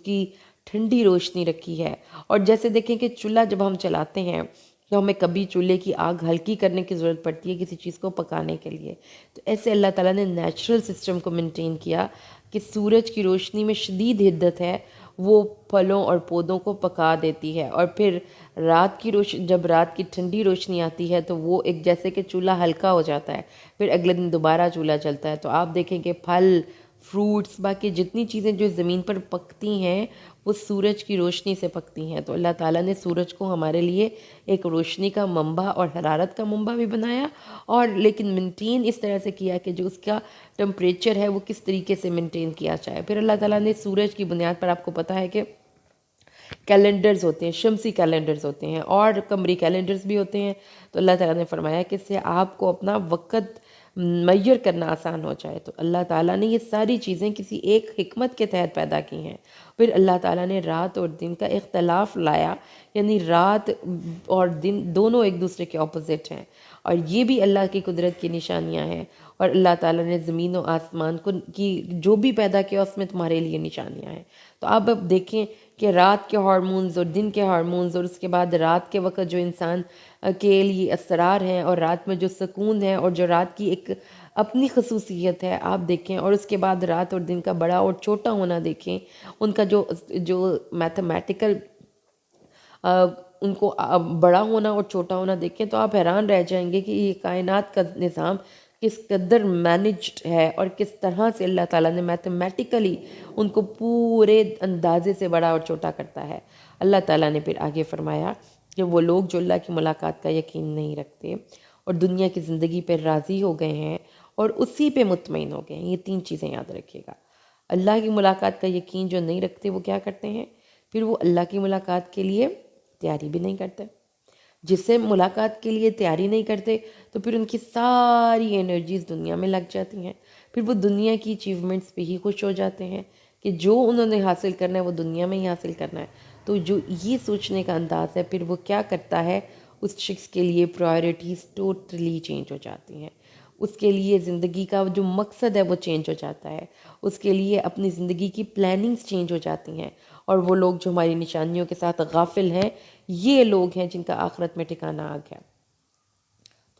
کی ٹھنڈی روشنی رکھی ہے۔ اور جیسے دیکھیں کہ چولہا جب ہم چلاتے ہیں تو ہمیں کبھی چولہے کی آگ ہلکی کرنے کی ضرورت پڑتی ہے کسی چیز کو پکانے کے لیے، تو ایسے اللہ تعالیٰ نے نیچرل سسٹم کو مینٹین کیا کہ سورج کی روشنی میں شدید حدت ہے، وہ پھلوں اور پودوں کو پکا دیتی ہے، اور پھر رات کی جب رات کی ٹھنڈی روشنی آتی ہے تو وہ ایک جیسے کہ چولہا ہلکا ہو جاتا ہے، پھر اگلے دن دوبارہ چولہا چلتا ہے۔ تو آپ دیکھیں کہ پھل، فروٹس، باقی جتنی چیزیں جو زمین پر پکتی ہیں وہ سورج کی روشنی سے پکتی ہیں۔ تو اللہ تعالیٰ نے سورج کو ہمارے لیے ایک روشنی کا منبع اور حرارت کا منبع بھی بنایا، اور لیکن مینٹین اس طرح سے کیا کہ جو اس کا ٹمپریچر ہے وہ کس طریقے سے مینٹین کیا جائے۔ پھر اللہ تعالیٰ نے سورج کی بنیاد پر، آپ کو پتہ ہے کہ کیلنڈرز ہوتے ہیں، شمسی کیلنڈرز ہوتے ہیں اور قمری کیلنڈرز بھی ہوتے ہیں، تو اللہ تعالیٰ نے فرمایا کہ اس سے آپ کو اپنا وقت میئر کرنا آسان ہو جائے۔ تو اللہ تعالیٰ نے یہ ساری چیزیں کسی ایک حکمت کے تحت پیدا کی ہیں۔ پھر اللہ تعالیٰ نے رات اور دن کا اختلاف لایا، یعنی رات اور دن دونوں ایک دوسرے کے اپوزٹ ہیں، اور یہ بھی اللہ کی قدرت کی نشانیاں ہیں۔ اور اللہ تعالیٰ نے زمین و آسمان کی جو بھی پیدا کیا اس میں تمہارے لیے نشانیاں ہیں۔ تو آپ اب دیکھیں کہ رات کے ہارمونز اور دن کے ہارمونز، اور اس کے بعد رات کے وقت جو انسان کے لیے اسرار ہیں، اور رات میں جو سکون ہے اور جو رات کی ایک اپنی خصوصیت ہے آپ دیکھیں، اور اس کے بعد رات اور دن کا بڑا اور چھوٹا ہونا دیکھیں، ان کا جو میتھمیٹیکل ان کو بڑا ہونا اور چھوٹا ہونا دیکھیں تو آپ حیران رہ جائیں گے کہ یہ کائنات کا نظام کس قدر مینجڈ ہے، اور کس طرح سے اللہ تعالیٰ نے میتھمیٹیکلی ان کو پورے اندازے سے بڑا اور چھوٹا کرتا ہے۔ اللہ تعالیٰ نے پھر آگے فرمایا کہ وہ لوگ جو اللہ کی ملاقات کا یقین نہیں رکھتے اور دنیا کی زندگی پہ راضی ہو گئے ہیں اور اسی پہ مطمئن ہو گئے ہیں، یہ 3 چیزیں یاد رکھیے گا۔ اللہ کی ملاقات کا یقین جو نہیں رکھتے وہ کیا کرتے ہیں؟ پھر وہ اللہ کی ملاقات کے لیے تیاری بھی نہیں کرتے۔ جس سے ملاقات کے لیے تیاری نہیں کرتے تو پھر ان کی ساری انرجیز دنیا میں لگ جاتی ہیں، پھر وہ دنیا کی اچیومنٹس پہ ہی خوش ہو جاتے ہیں کہ جو انہوں نے حاصل کرنا ہے وہ دنیا میں ہی حاصل کرنا ہے۔ تو جو یہ سوچنے کا انداز ہے، پھر وہ کیا کرتا ہے، اس شخص کے لیے پرائرٹیز ٹوٹلی چینج ہو جاتی ہیں، اس کے لیے زندگی کا جو مقصد ہے وہ چینج ہو جاتا ہے، اس کے لیے اپنی زندگی کی پلاننگز چینج ہو جاتی ہیں۔ اور وہ لوگ جو ہماری نشانیوں کے ساتھ غافل ہیں، یہ لوگ ہیں جن کا آخرت میں ٹھکانہ آ گیا۔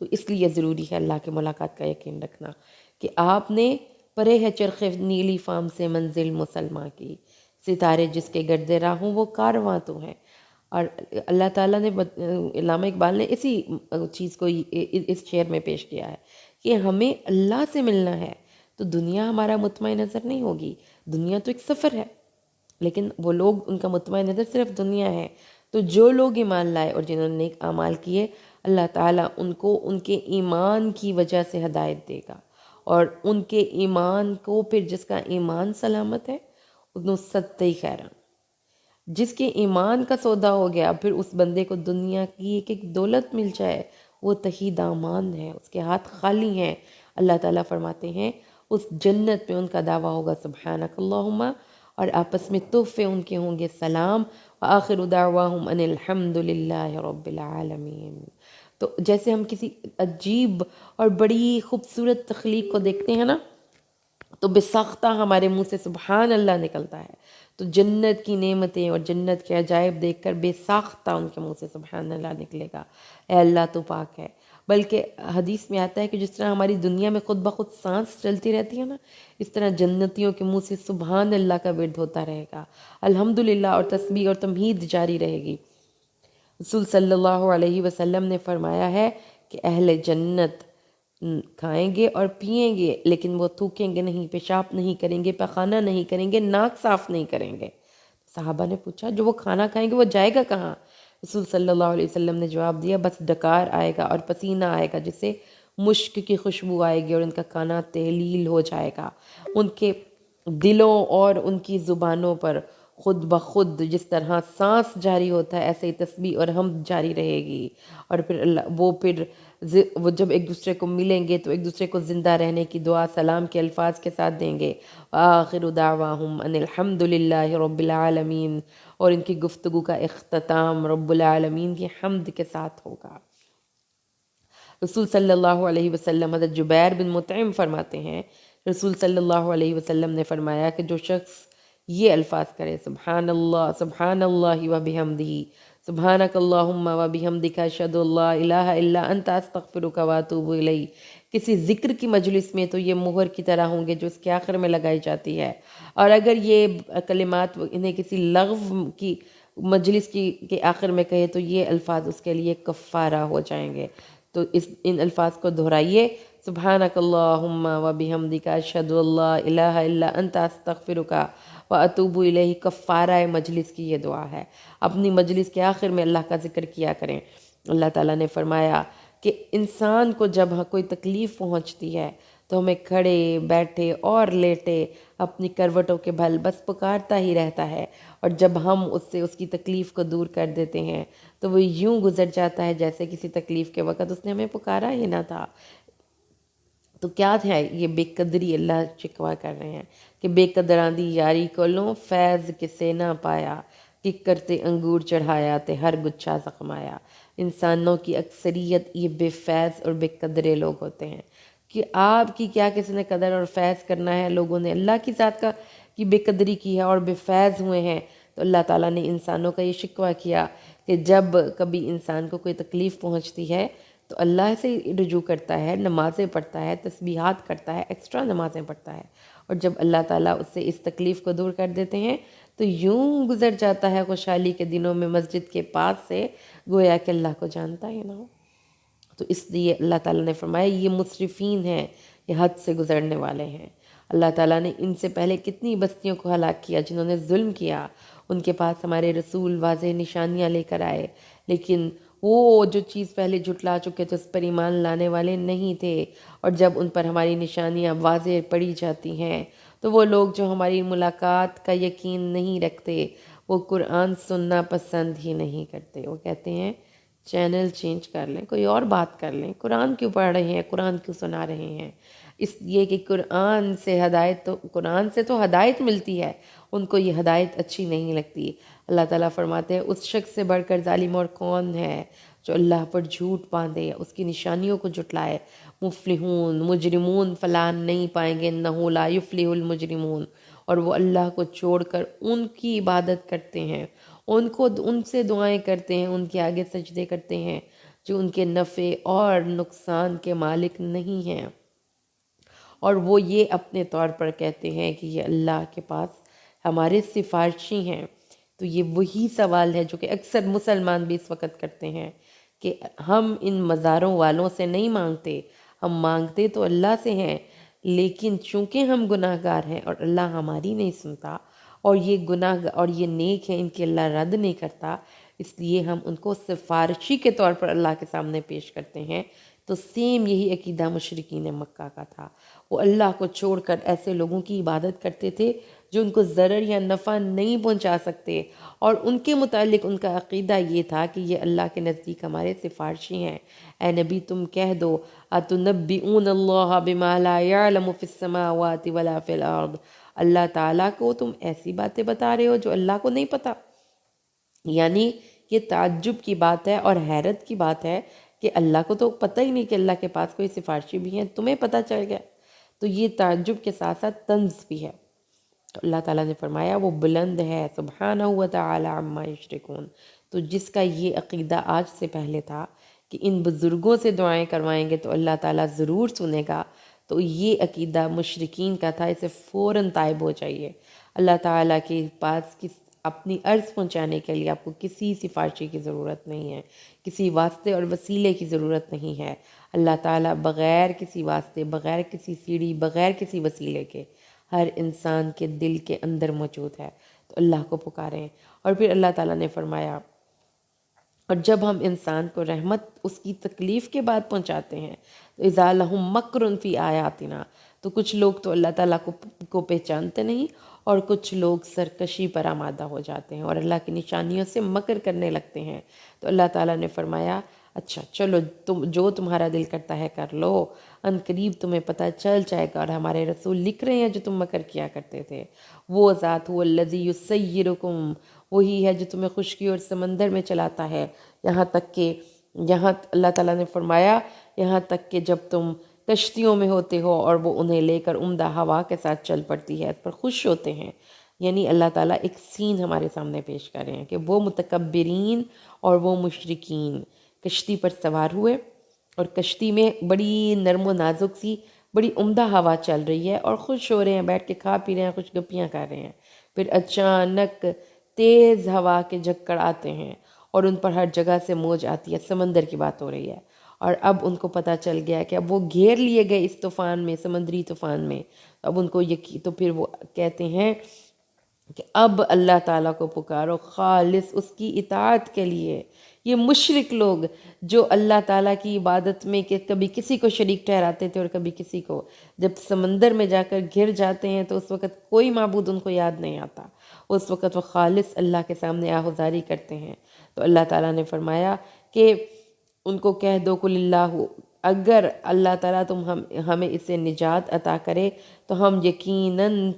تو اس لیے ضروری ہے اللہ کی ملاقات کا یقین رکھنا کہ آپ نے پرے ہے چرخ نیلی فام سے منزل مسلمہ کی، ستارے جس کے گرد راہ ہوں وہ کارواں تو ہیں۔ اور اللہ تعالیٰ نے علامہ اقبال نے اسی چیز کو اس شعر میں پیش کیا ہے کہ ہمیں اللہ سے ملنا ہے تو دنیا ہمارا مطمع نظر نہیں ہوگی، دنیا تو ایک سفر ہے، لیکن وہ لوگ ان کا مطمع نظر صرف دنیا ہے۔ تو جو لوگ ایمان لائے اور جنہوں نے نیک اعمال کیے، اللہ تعالیٰ ان کو ان کے ایمان کی وجہ سے ہدایت دے گا، اور ان کے ایمان کو پھر جس کا ایمان سلامت ہے انہوں صدقہ خیرہ، جس کے ایمان کا سودا ہو گیا، پھر اس بندے کو دنیا کی ایک ایک دولت مل جائے وہ تہی دامان ہے، اس کے ہاتھ خالی ہیں۔ اللہ تعالیٰ فرماتے ہیں اس جنت میں ان کا دعویٰ ہوگا سبحانک اللہم، اور آپس میں تحفے ان کے ہوں گے سلام، وآخر دعواہم ان الحمد للہ رب العالمین۔ تو جیسے ہم کسی عجیب اور بڑی خوبصورت تخلیق کو دیکھتے ہیں نا، تو بے ساختہ ہمارے منہ سے سبحان اللہ نکلتا ہے، تو جنت کی نعمتیں اور جنت کے عجائب دیکھ کر بے ساختہ ان کے منہ سے سبحان اللہ نکلے گا، اے اللہ تو پاک ہے۔ بلکہ حدیث میں آتا ہے کہ جس طرح ہماری دنیا میں خود بخود سانس چلتی رہتی ہے نا، اس طرح جنتیوں کے منہ سے سبحان اللہ کا ورد ہوتا رہے گا، الحمدللہ اور تسبیح اور تمہید جاری رہے گی۔ رسول صلی اللہ علیہ وسلم نے فرمایا ہے کہ اہل جنت کھائیں گے اور پئیں گے لیکن وہ تھوکیں گے نہیں، پیشاب نہیں کریں گے، پخانہ نہیں کریں گے، ناک صاف نہیں کریں گے۔ صحابہ نے پوچھا جو وہ کھانا کھائیں گے وہ جائے گا کہاں؟ رسول صلی اللہ علیہ وسلم نے جواب دیا بس ڈکار آئے گا اور پسینہ آئے گا جس سے مشک کی خوشبو آئے گی اور ان کا کھانا تحلیل ہو جائے گا، ان کے دلوں اور ان کی زبانوں پر خود بخود جس طرح سانس جاری ہوتا ہے ایسے ہی تسبیح اور حمد جاری رہے گی۔ اور پھر وہ جب ایک دوسرے کو ملیں گے تو ایک دوسرے کو زندہ رہنے کی دعا سلام کے الفاظ کے ساتھ دیں گے، آخر دعواہم ان الحمد للہ رب العالمین، اور ان کی گفتگو کا اختتام رب العالمین کی حمد کے ساتھ ہوگا۔ رسول صلی اللہ علیہ وسلم حضرت جبیر بن مطعم فرماتے ہیں، رسول صلی اللہ علیہ وسلم نے فرمایا کہ جو شخص یہ الفاظ کرے سبحان اللہ و بحمدہ، سبحانک اللہم و بحمدک اشہد ان لا الہ الا انت استغفرک و اتوب الیک، کسی ذکر کی مجلس میں تو یہ مہر کی طرح ہوں گے جو اس کے آخر میں لگائی جاتی ہے، اور اگر یہ کلمات انہیں کسی لغو کی مجلس کے آخر میں کہے تو یہ الفاظ اس کے لیے کفارہ ہو جائیں گے۔ تو ان الفاظ کو دہرائیے، سبحانک اللہم و بحمدک اشہد ان لا الہ الا انت استغفرک و اتوب الیہ، کفارہ مجلس کی یہ دعا ہے۔ اپنی مجلس کے آخر میں اللہ کا ذکر کیا کریں۔ اللہ تعالیٰ نے فرمایا کہ انسان کو جب کوئی تکلیف پہنچتی ہے تو ہمیں کھڑے بیٹھے اور لیٹے اپنی کروٹوں کے بھل بس پکارتا ہی رہتا ہے، اور جب ہم اس سے اس کی تکلیف کو دور کر دیتے ہیں تو وہ یوں گزر جاتا ہے جیسے کسی تکلیف کے وقت اس نے ہمیں پکارا ہی نہ تھا۔ تو کیا ہے یہ بے قدری، اللہ شکوہ کر رہے ہیں کہ بے قدراں دی یاری کولوں فیض کسے نہ پایا، کہ کرتے انگور چڑھایا تے ہر گچھا زخمایا۔ انسانوں کی اکثریت یہ بے فیض اور بے قدرے لوگ ہوتے ہیں کہ آپ کی کیا کسی نے قدر اور فیض کرنا ہے، لوگوں نے اللہ کی ذات کی بے قدری کی ہے اور بے فیض ہوئے ہیں۔ تو اللہ تعالیٰ نے انسانوں کا یہ شکوہ کیا کہ جب کبھی انسان کو کوئی تکلیف پہنچتی ہے تو اللہ سے رجوع کرتا ہے، نمازیں پڑھتا ہے، تسبیحات کرتا ہے، ایکسٹرا نمازیں پڑھتا ہے، اور جب اللہ تعالیٰ اس سے اس تکلیف کو دور کر دیتے ہیں تو یوں گزر جاتا ہے خوشحالی کے دنوں میں مسجد کے پاس سے، گویا کہ اللہ کو جانتا ہی نہ ہو۔ تو اس لیے اللہ تعالیٰ نے فرمایا یہ مسرفین ہیں، یہ حد سے گزرنے والے ہیں۔ اللہ تعالیٰ نے ان سے پہلے کتنی بستیوں کو ہلاک کیا جنہوں نے ظلم کیا، ان کے پاس ہمارے رسول واضح نشانیاں لے کر آئے، لیکن وہ جو چیز پہلے جھٹلا چکے تھے اس پر ایمان لانے والے نہیں تھے، اور جب ان پر ہماری نشانیاں واضح پڑھی جاتی ہیں تو وہ لوگ جو ہماری ملاقات کا یقین نہیں رکھتے وہ قرآن سننا پسند ہی نہیں کرتے۔ وہ کہتے ہیں چینل چینج کر لیں، کوئی اور بات کر لیں، قرآن کیوں پڑھ رہے ہیں، قرآن کیوں سنا رہے ہیں۔ اس لیے کہ قرآن سے تو ہدایت ملتی ہے، ان کو یہ ہدایت اچھی نہیں لگتی۔ اللہ تعالیٰ فرماتے ہیں اس شخص سے بڑھ کر ظالم اور کون ہے جو اللہ پر جھوٹ باندھے، اس کی نشانیوں کو جھٹلائے۔ مفلحون، مجرمون فلاح نہیں پائیں گے، انہ لا یفلح المجرمون، اور وہ اللہ کو چھوڑ کر ان کی عبادت کرتے ہیں، ان سے دعائیں کرتے ہیں، ان کے آگے سجدے کرتے ہیں جو ان کے نفع اور نقصان کے مالک نہیں ہیں، اور وہ یہ اپنے طور پر کہتے ہیں کہ یہ اللہ کے پاس ہمارے سفارشی ہیں۔ تو یہ وہی سوال ہے جو کہ اکثر مسلمان بھی اس وقت کرتے ہیں کہ ہم ان مزاروں والوں سے نہیں مانگتے، ہم مانگتے تو اللہ سے ہیں، لیکن چونکہ ہم گناہ گار ہیں اور اللہ ہماری نہیں سنتا، اور یہ گناہ اور یہ نیک ہیں ان کی اللہ رد نہیں کرتا، اس لیے ہم ان کو سفارشی کے طور پر اللہ کے سامنے پیش کرتے ہیں۔ تو سیم یہی عقیدہ مشرکین مکہ کا تھا، وہ اللہ کو چھوڑ کر ایسے لوگوں کی عبادت کرتے تھے جو ان کو ضرر یا نفع نہیں پہنچا سکتے، اور ان کے متعلق ان کا عقیدہ یہ تھا کہ یہ اللہ کے نزدیک ہمارے سفارشی ہیں۔ اے نبی تم کہہ دو اتنبئون اللہ بما لا يعلم فی السماوات ولا فی الارض، اللہ تعالیٰ کو تم ایسی باتیں بتا رہے ہو جو اللہ کو نہیں پتہ۔ یعنی یہ تعجب کی بات ہے اور حیرت کی بات ہے کہ اللہ کو تو پتہ ہی نہیں کہ اللہ کے پاس کوئی سفارشی بھی ہیں، تمہیں پتہ چل گیا۔ تو یہ تعجب کے ساتھ ساتھ طنز بھی ہے۔ تو اللہ تعالیٰ نے فرمایا وہ بلند ہے، سبحانہ و تعالی عما یشرکون۔ تو جس کا یہ عقیدہ آج سے پہلے تھا کہ ان بزرگوں سے دعائیں کروائیں گے تو اللہ تعالیٰ ضرور سنے گا، تو یہ عقیدہ مشرکین کا تھا، اسے فوراً طائب ہو جائیے۔ اللہ تعالیٰ کے پاس اپنی عرض پہنچانے کے لیے آپ کو کسی سفارشی کی ضرورت نہیں ہے، کسی واسطے اور وسیلے کی ضرورت نہیں ہے۔ اللہ تعالیٰ بغیر کسی واسطے، بغیر کسی سیڑھی، بغیر کسی وسیلے کے ہر انسان کے دل کے اندر موجود ہے۔ تو اللہ کو پکاریں۔ اور پھر اللہ تعالیٰ نے فرمایا اور جب ہم انسان کو رحمت اس کی تکلیف کے بعد پہنچاتے ہیں تو اذا لہم مکر فی آیاتنا، تو کچھ لوگ تو اللہ تعالیٰ کو پہچانتے نہیں، اور کچھ لوگ سرکشی پر آمادہ ہو جاتے ہیں اور اللہ کی نشانیوں سے مکر کرنے لگتے ہیں۔ تو اللہ تعالیٰ نے فرمایا اچھا چلو تم جو تمہارا دل کرتا ہے کر لو، ان قریب تمہیں پتہ چل جائے گا، اور ہمارے رسول لکھ رہے ہیں جو تم مکر کیا کرتے تھے۔ وہ ذات هو الذی یسیرکم، وہی ہے جو تمہیں خشکی اور سمندر میں چلاتا ہے، یہاں تک کہ اللہ تعالیٰ نے فرمایا یہاں تک کہ جب تم کشتیوں میں ہوتے ہو اور وہ انہیں لے کر عمدہ ہوا کے ساتھ چل پڑتی ہے، اس پر خوش ہوتے ہیں۔ یعنی اللہ تعالیٰ ایک سین ہمارے سامنے پیش کر رہے ہیں کہ وہ متکبرین اور وہ مشرکین کشتی پر سوار ہوئے، اور کشتی میں بڑی نرم و نازک سی بڑی عمدہ ہوا چل رہی ہے، اور خوش ہو رہے ہیں، بیٹھ کے کھا پی رہے ہیں، خوش گپیاں کر رہے ہیں۔ پھر اچانک تیز ہوا کے جھکڑ آتے ہیں اور ان پر ہر جگہ سے موج آتی ہے، سمندر کی بات ہو رہی ہے، اور اب ان کو پتہ چل گیا کہ اب وہ گھیر لیے گئے اس طوفان میں، سمندری طوفان میں۔ اب ان کو تو پھر وہ کہتے ہیں کہ اب اللہ تعالیٰ کو پکارو خالص اس کی اطاعت کے لیے۔ یہ مشرک لوگ جو اللہ تعالیٰ کی عبادت میں کہ کبھی کسی کو شریک ٹھہراتے تھے اور کبھی کسی کو، جب سمندر میں جا کر گر جاتے ہیں تو اس وقت کوئی معبود ان کو یاد نہیں آتا، اس وقت وہ خالص اللہ کے سامنے آہوزاری کرتے ہیں۔ تو اللہ تعالیٰ نے فرمایا کہ ان کو کہہ دو قل اللہ، اگر اللہ تعالیٰ ہمیں اسے نجات عطا کرے تو ہم یقیناً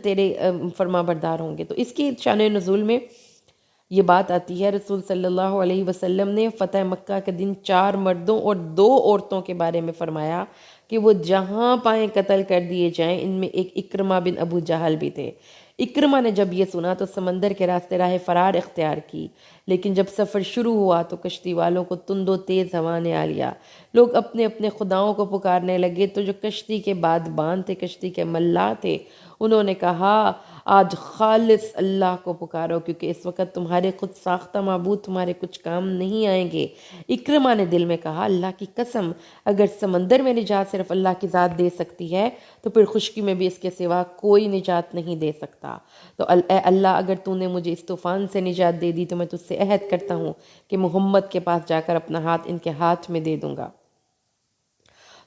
تیرے فرما بردار ہوں گے۔ تو اس کی شان نزول میں یہ بات آتی ہے، رسول صلی اللہ علیہ وسلم نے فتح مکہ کے دن 4 مردوں اور 2 عورتوں کے بارے میں فرمایا کہ وہ جہاں پائیں قتل کر دیے جائیں۔ ان میں ایک اکرمہ بن ابو جہل بھی تھے۔ اکرمہ نے جب یہ سنا تو سمندر کے راستے راہ فرار اختیار کی، لیکن جب سفر شروع ہوا تو کشتی والوں کو تند و تیز ہوا نے آ لیا۔ لوگ اپنے اپنے خداؤں کو پکارنے لگے، تو جو کشتی کے بادبان تھے، کشتی کے ملاح تھے، انہوں نے کہا آج خالص اللہ کو پکارو، کیونکہ اس وقت تمہارے خود ساختہ معبود تمہارے کچھ کام نہیں آئیں گے۔ اکرمہ نے دل میں کہا اللہ کی قسم، اگر سمندر میں نجات صرف اللہ کی ذات دے سکتی ہے تو پھر خشکی میں بھی اس کے سوا کوئی نجات نہیں دے سکتا۔ تو اے اللہ، اگر تو نے مجھے اس طوفان سے نجات دے دی تو میں تجھ سے عہد کرتا ہوں کہ محمد کے پاس جا کر اپنا ہاتھ ان کے ہاتھ میں دے دوں گا۔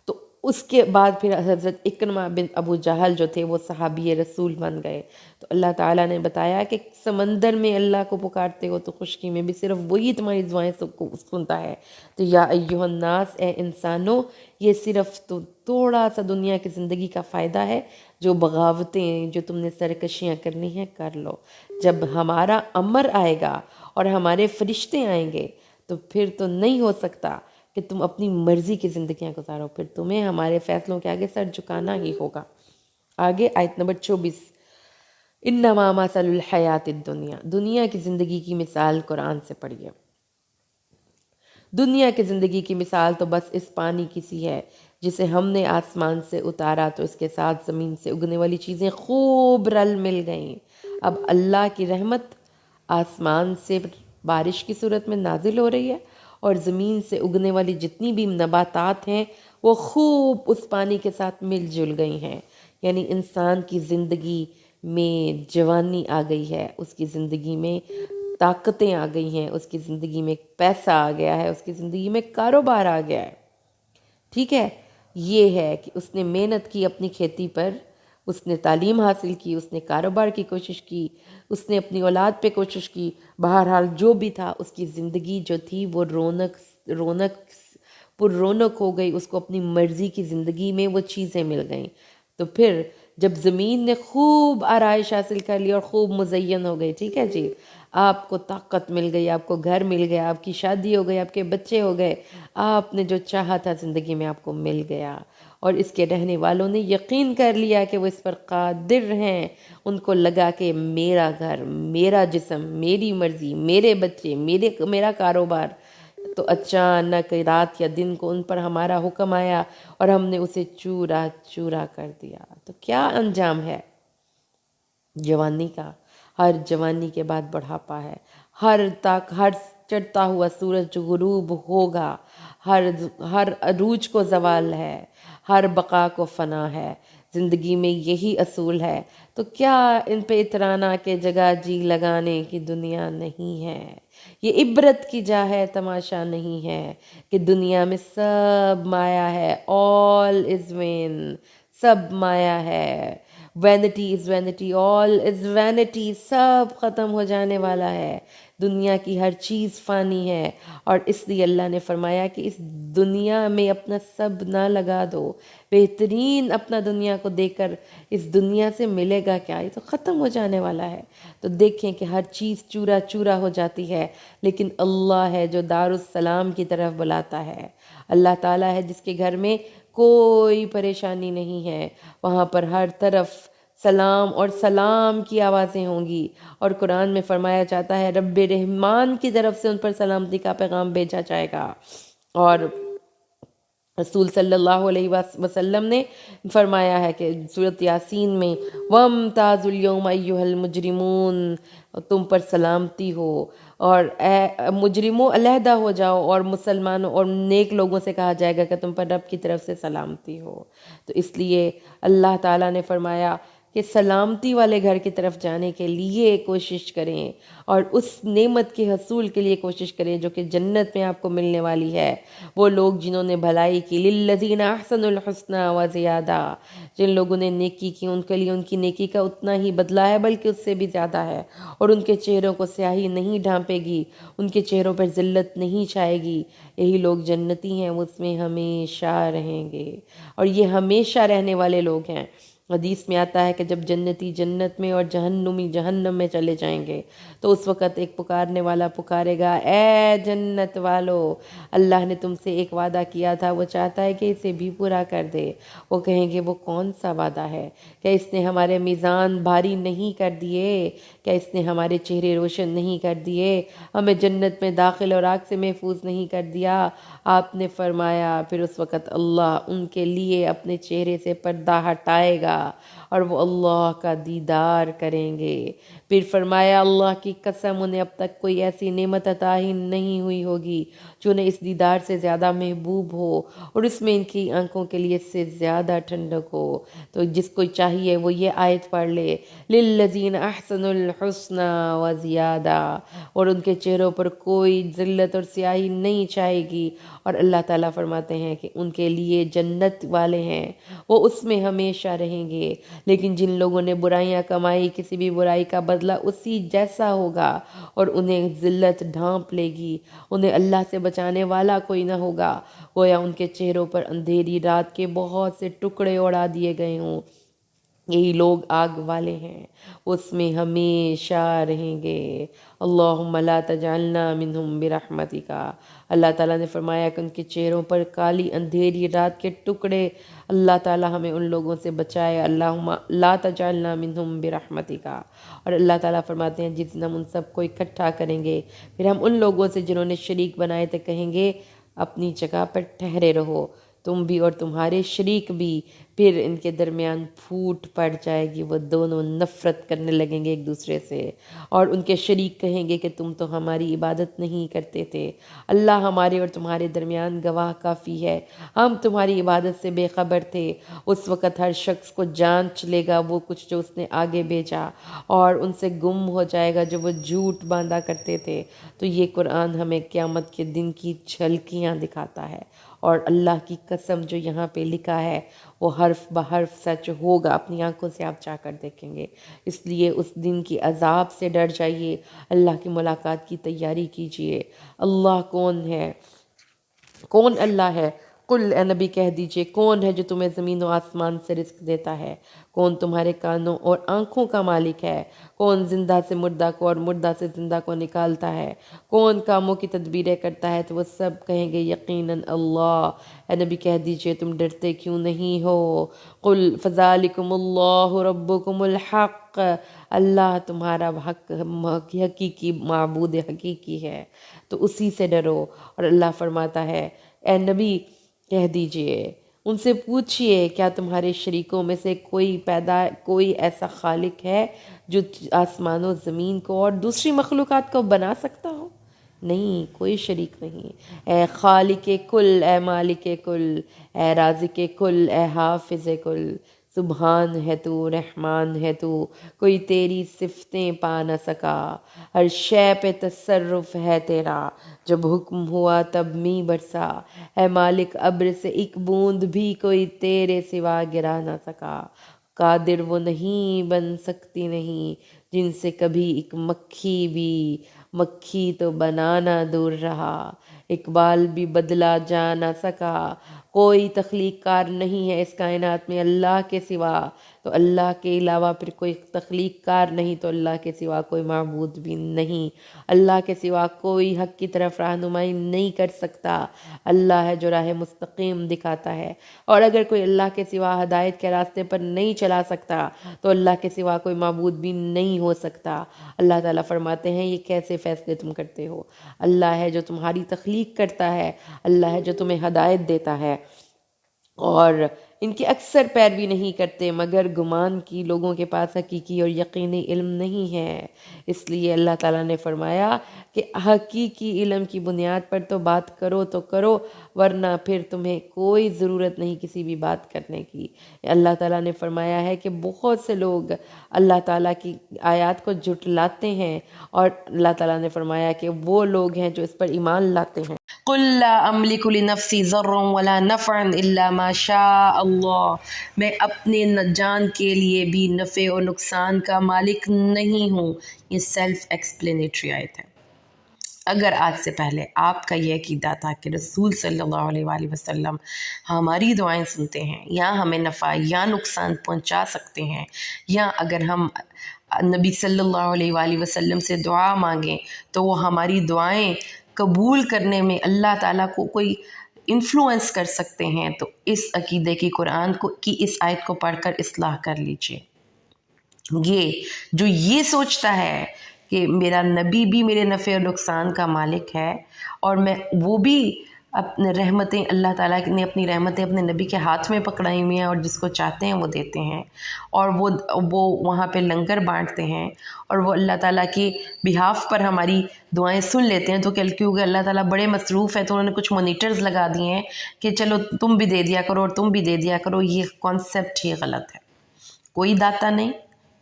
تو اس کے بعد پھر حضرت اکرمہ بن ابو جہل جو تھے وہ صحابی رسول بن گئے۔ تو اللہ تعالیٰ نے بتایا کہ سمندر میں اللہ کو پکارتے ہو تو خشکی میں بھی صرف وہی تمہاری دعائیں سنتا ہے۔ تو یا ایہا الناس، اے انسانوں، یہ صرف تو تھوڑا سا دنیا کی زندگی کا فائدہ ہے، جو بغاوتیں، جو تم نے سرکشیاں کرنی ہیں کر لو۔ جب ہمارا امر آئے گا اور ہمارے فرشتے آئیں گے تو پھر تو نہیں ہو سکتا کہ تم اپنی مرضی کی زندگیاں گزارو، پھر تمہیں ہمارے فیصلوں کے آگے سر جھکانا ہی ہوگا۔ آگے آیت نمبر 24، انما مثل الحیات الدنیا، دنیا کی زندگی کی مثال قرآن سے پڑھیے۔ دنیا کی زندگی کی مثال تو بس اس پانی کی سی ہے جسے ہم نے آسمان سے اتارا تو اس کے ساتھ زمین سے اگنے والی چیزیں خوب رل مل گئیں۔ اب اللہ کی رحمت آسمان سے بارش کی صورت میں نازل ہو رہی ہے، اور زمین سے اگنے والی جتنی بھی نباتات ہیں وہ خوب اس پانی کے ساتھ مل جل گئی ہیں۔ یعنی انسان کی زندگی میں جوانی آ گئی ہے، اس کی زندگی میں طاقتیں آ گئی ہیں، اس کی زندگی میں پیسہ آ گیا ہے، اس کی زندگی میں کاروبار آ گیا ہے۔ ٹھیک ہے، یہ ہے کہ اس نے محنت کی اپنی کھیتی پر، اس نے تعلیم حاصل کی، اس نے کاروبار کی کوشش کی، اس نے اپنی اولاد پہ کوشش کی، بہرحال جو بھی تھا اس کی زندگی جو تھی وہ پر رونق ہو گئی، اس کو اپنی مرضی کی زندگی میں وہ چیزیں مل گئیں۔ تو پھر جب زمین نے خوب آرائش حاصل کر لی اور خوب مزین ہو گئی، ٹھیک ہے جی، آپ کو طاقت مل گئی، آپ کو گھر مل گیا، آپ کی شادی ہو گئی، آپ کے بچے ہو گئے، آپ نے جو چاہا تھا زندگی میں آپ کو مل گیا، اور اس کے رہنے والوں نے یقین کر لیا کہ وہ اس پر قادر ہیں، ان کو لگا کہ میرا گھر، میرا جسم، میری مرضی، میرے بچے، میرا کاروبار۔ تو اچانک رات یا دن کو ان پر ہمارا حکم آیا اور ہم نے اسے چورا چورا کر دیا۔ تو کیا انجام ہے جوانی کا؟ ہر جوانی کے بعد بڑھاپا ہے، ہر چڑھتا ہوا سورج غروب ہوگا، ہر عروج کو زوال ہے، ہر بقا کو فنا ہے۔ زندگی میں یہی اصول ہے، تو کیا ان پہ اترانا کہ جگہ جی لگانے کی دنیا نہیں ہے؟ یہ عبرت کی جا ہے، تماشا نہیں ہے کہ دنیا میں سب مایا ہے، all is vain، سب مایا ہے، وینٹی از وینٹی، آل از وینٹی، سب ختم ہو جانے والا ہے، دنیا کی ہر چیز فانی ہے۔ اور اس لیے اللہ نے فرمایا کہ اس دنیا میں اپنا سب نہ لگا دو، بہترین اپنا دنیا کو دے کر اس دنیا سے ملے گا کیا؟ یہ تو ختم ہو جانے والا ہے۔ تو دیکھیں کہ ہر چیز چورا چورا ہو جاتی ہے، لیکن اللہ ہے جو دارالسلام کی طرف بلاتا ہے، اللہ تعالیٰ ہے جس کے گھر میں کوئی پریشانی نہیں ہے، وہاں پر ہر طرف سلام اور سلام کی آوازیں ہوں گی، اور قرآن میں فرمایا جاتا ہے رب رحمان کی طرف سے ان پر سلامتی کا پیغام بھیجا جائے گا۔ اور رسول صلی اللہ علیہ وسلم نے فرمایا ہے کہ سورۃ یاسین میں وَامْتَازُوا الْيَوْمَ أَيُّهَا الْمُجْرِمُونَ، تم پر سلامتی ہو، اور اے مجرموں علیحدہ ہو جاؤ، اور مسلمانوں اور نیک لوگوں سے کہا جائے گا کہ تم پر رب کی طرف سے سلامتی ہو۔ تو اس لیے اللہ تعالیٰ نے فرمایا کہ سلامتی والے گھر کی طرف جانے کے لیے کوشش کریں، اور اس نعمت کے حصول کے لیے کوشش کریں جو کہ جنت میں آپ کو ملنے والی ہے۔ وہ لوگ جنہوں نے بھلائی کی، للذین احسنوا الحسنی وزیادہ، جن لوگوں نے نیکی کی ان کے لیے ان کی نیکی کا اتنا ہی بدلہ ہے بلکہ اس سے بھی زیادہ ہے، اور ان کے چہروں کو سیاہی نہیں ڈھانپے گی، ان کے چہروں پر ذلت نہیں چھائے گی، یہی لوگ جنتی ہیں، وہ اس میں ہمیشہ رہیں گے، اور یہ ہمیشہ رہنے والے لوگ ہیں۔ حدیث میں آتا ہے کہ جب جنتی جنت میں اور جہنمی جہنم میں چلے جائیں گے تو اس وقت ایک پکارنے والا پکارے گا، اے جنت والو، اللہ نے تم سے ایک وعدہ کیا تھا، وہ چاہتا ہے کہ اسے بھی پورا کر دے۔ وہ کہیں گے وہ کون سا وعدہ ہے؟ کیا اس نے ہمارے میزان بھاری نہیں کر دیے؟ کیا اس نے ہمارے چہرے روشن نہیں کر دیے؟ ہمیں جنت میں داخل اور آگ سے محفوظ نہیں کر دیا؟ آپ نے فرمایا پھر اس وقت اللہ ان کے لیے اپنے چہرے سے پردہ ہٹائے گا اور وہ اللہ کا دیدار کریں گے۔ پھر فرمایا اللہ کی قسم انہیں اب تک کوئی ایسی نعمت عطا ہی نہیں ہوئی ہوگی جو انہیں اس دیدار سے زیادہ محبوب ہو، اور اس میں ان کی آنکھوں کے لیے اس سے زیادہ ٹھنڈک ہو۔ تو جس کو چاہیے وہ یہ آیت پڑھ لے، للذین احسنوا الحسنی وزیادہ، اور ان کے چہروں پر کوئی ذلت اور سیاہی نہیں چھائے گی، اور اللہ تعالیٰ فرماتے ہیں کہ ان کے لیے جنت والے ہیں، وہ اس میں ہمیشہ رہیں گے۔ لیکن جن لوگوں نے برائیاں کمائی، کسی بھی برائی کا بدلہ اسی جیسا ہوگا، اور انہیں ذلت ڈھانپ لے گی، انہیں اللہ سے بچانے والا کوئی نہ ہوگا، گویا ان کے چہروں پر اندھیری رات کے بہت سے ٹکڑے اڑا دیے گئے ہوں۔ یہی لوگ آگ والے ہیں، اس میں ہمیشہ رہیں گے۔ اللہم لا تجعلنا منہم برحمتک، اللہ تعالیٰ نے فرمایا کہ ان کے چہروں پر کالی اندھیری رات کے ٹکڑے، اللہ تعالیٰ ہمیں ان لوگوں سے بچائے، اللہم لا تجعلنا منہم برحمتک۔ اور اللہ تعالیٰ فرماتے ہیں جس دن ہم ان سب کو اکٹھا کریں گے، پھر ہم ان لوگوں سے جنہوں نے شریک بنائے تھے کہیں گے اپنی جگہ پر ٹھہرے رہو، تم بھی اور تمہارے شریک بھی۔ پھر ان کے درمیان پھوٹ پڑ جائے گی، وہ دونوں نفرت کرنے لگیں گے ایک دوسرے سے، اور ان کے شریک کہیں گے کہ تم تو ہماری عبادت نہیں کرتے تھے، اللہ ہمارے اور تمہارے درمیان گواہ کافی ہے، ہم تمہاری عبادت سے بے خبر تھے۔ اس وقت ہر شخص کو جانچ لے گا وہ کچھ جو اس نے آگے بھیجا، اور ان سے گم ہو جائے گا جو وہ جھوٹ باندھا کرتے تھے۔ تو یہ قرآن ہمیں قیامت کے دن کی جھلکیاں دکھاتا ہے، اور اللہ کی قسم جو یہاں پہ لکھا ہے وہ حرف بحرف سچ ہوگا، اپنی آنکھوں سے آپ جا کر دیکھیں گے۔ اس لیے اس دن کی عذاب سے ڈر جائیے، اللہ کی ملاقات کی تیاری کیجیے۔ اللہ کون ہے؟ کون اللہ ہے؟ قل اے نبی کہہ دیجئے کون ہے جو تمہیں زمین و آسمان سے رزق دیتا ہے؟ کون تمہارے کانوں اور آنکھوں کا مالک ہے؟ کون زندہ سے مردہ کو اور مردہ سے زندہ کو نکالتا ہے؟ کون کاموں کی تدبیریں کرتا ہے؟ تو وہ سب کہیں گے یقیناً اللہ۔ اے نبی کہہ دیجئے تم ڈرتے کیوں نہیں ہو؟ قل فذالکم اللہ ربکم الحق، اللہ تمہارا حقیقی معبود حقیقی ہے، تو اسی سے ڈرو۔ اور اللہ فرماتا ہے اے نبی کہہ دیجئے، ان سے پوچھئے کیا تمہارے شریکوں میں سے کوئی ایسا خالق ہے جو آسمان و زمین کو اور دوسری مخلوقات کو بنا سکتا ہو؟ نہیں، کوئی شریک نہیں۔ اے خالق کل، اے مالک کل، اے رازق کل، اے حافظ کل، سبحان ہے تو رحمان ہے تو، کوئی تیری صفتیں پا نہ سکا، ہر شے پہ تصرف ہے تیرا، جب حکم ہوا تب می برسا، ہے مالک ابر سے ایک بوند بھی کوئی تیرے سوا گرا نہ سکا، قادر وہ نہیں بن سکتی نہیں جن سے کبھی ایک مکھی بھی، مکھی تو بنانا دور رہا، اقبال بھی بدلا جا نہ سکا، کوئی تخلیق کار نہیں ہے اس کائنات میں اللہ کے سوا، تو اللہ کے علاوہ پھر کوئی تخلیق کار نہیں، تو اللہ کے سوا کوئی معبود بھی نہیں، اللہ کے سوا کوئی حق کی طرف رہنمائی نہیں کر سکتا، اللہ ہے جو راہ مستقیم دکھاتا ہے، اور اگر کوئی اللہ کے سوا ہدایت کے راستے پر نہیں چلا سکتا تو اللہ کے سوا کوئی معبود بھی نہیں ہو سکتا۔ اللہ تعالیٰ فرماتے ہیں یہ کیسے فیصلے تم کرتے ہو؟ اللہ ہے جو تمہاری تخلیق کرتا ہے، اللہ ہے جو تمہیں ہدایت دیتا ہے، اور ان کی اکثر پیروی نہیں کرتے مگر گمان کی، لوگوں کے پاس حقیقی اور یقینی علم نہیں ہے، اس لیے اللہ تعالیٰ نے فرمایا کہ حقیقی علم کی بنیاد پر تو بات کرو تو کرو، ورنہ پھر تمہیں کوئی ضرورت نہیں کسی بھی بات کرنے کی۔ اللہ تعالیٰ نے فرمایا ہے کہ بہت سے لوگ اللہ تعالیٰ کی آیات کو جھٹلاتے ہیں، اور اللہ تعالیٰ نے فرمایا کہ وہ لوگ ہیں جو اس پر ایمان لاتے ہیں۔ قل لا املک لنفسی ضرا ولا نفعا الا ما شاء اللہ، میں اپنے جان کے لیے بھی نفع اور نقصان کا مالک نہیں ہوں۔ یہ سیلف ایکسپلینیٹری آیت ہے۔ اگر آج سے پہلے آپ کا یہ عقیدہ تھا کہ رسول صلی اللہ علیہ وآلہ وسلم ہماری دعائیں سنتے ہیں، یا ہمیں نفع یا نقصان پہنچا سکتے ہیں، یا اگر ہم نبی صلی اللہ علیہ وآلہ وسلم سے دعا مانگیں تو وہ ہماری دعائیں قبول کرنے میں اللہ تعالیٰ کو کوئی انفلوئنس کر سکتے ہیں، تو اس عقیدے کی قرآن کی اس آیت کو پڑھ کر اصلاح کر لیجئے۔ یہ سوچتا ہے کہ میرا نبی بھی میرے نفع اور نقصان کا مالک ہے، اور میں وہ بھی اپنے رحمتیں، اللہ تعالیٰ نے اپنی رحمتیں اپنے نبی کے ہاتھ میں پکڑائی ہوئی ہیں، اور جس کو چاہتے ہیں وہ دیتے ہیں، اور وہ وہاں پہ لنگر بانٹتے ہیں، اور وہ اللہ تعالیٰ کی بہاف پر ہماری دعائیں سن لیتے ہیں، تو کیونکہ اللہ تعالیٰ بڑے مصروف ہیں تو انہوں نے کچھ مانیٹرز لگا دیے ہیں کہ چلو تم بھی دے دیا کرو اور تم بھی دے دیا کرو۔ یہ کانسیپٹ ہی غلط ہے۔ کوئی داتا نہیں،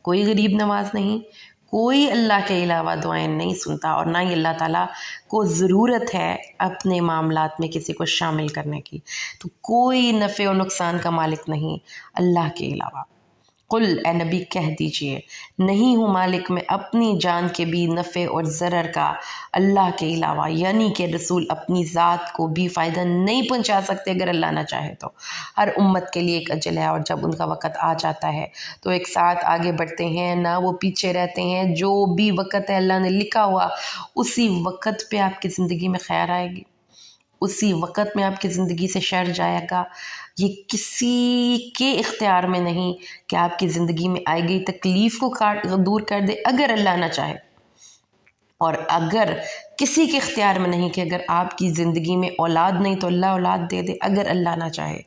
کوئی غریب نواز نہیں، کوئی اللہ کے علاوہ دعائیں نہیں سنتا، اور نہ ہی اللہ تعالیٰ کو ضرورت ہے اپنے معاملات میں کسی کو شامل کرنے کی۔ تو کوئی نفع و نقصان کا مالک نہیں اللہ کے علاوہ۔ قل، اے نبی کہہ دیجئے، نہیں ہوں مالک میں اپنی جان کے بھی نفع اور ضرر کا اللہ کے علاوہ، یعنی کہ رسول اپنی ذات کو بھی فائدہ نہیں پہنچا سکتے اگر اللہ نہ چاہے تو۔ ہر امت کے لیے ایک اجل ہے، اور جب ان کا وقت آ جاتا ہے تو ایک ساتھ آگے بڑھتے ہیں، نہ وہ پیچھے رہتے ہیں۔ جو بھی وقت ہے اللہ نے لکھا ہوا، اسی وقت پہ آپ کی زندگی میں خیر آئے گی، اسی وقت میں آپ کی زندگی سے شر جائے گا۔ یہ کسی کے اختیار میں نہیں کہ آپ کی زندگی میں آئی گئی تکلیف کو دور کر دے اگر اللہ نہ چاہے، اور اگر کسی کے اختیار میں نہیں کہ اگر آپ کی زندگی میں اولاد نہیں تو اللہ اولاد دے دے اگر اللہ نہ چاہے۔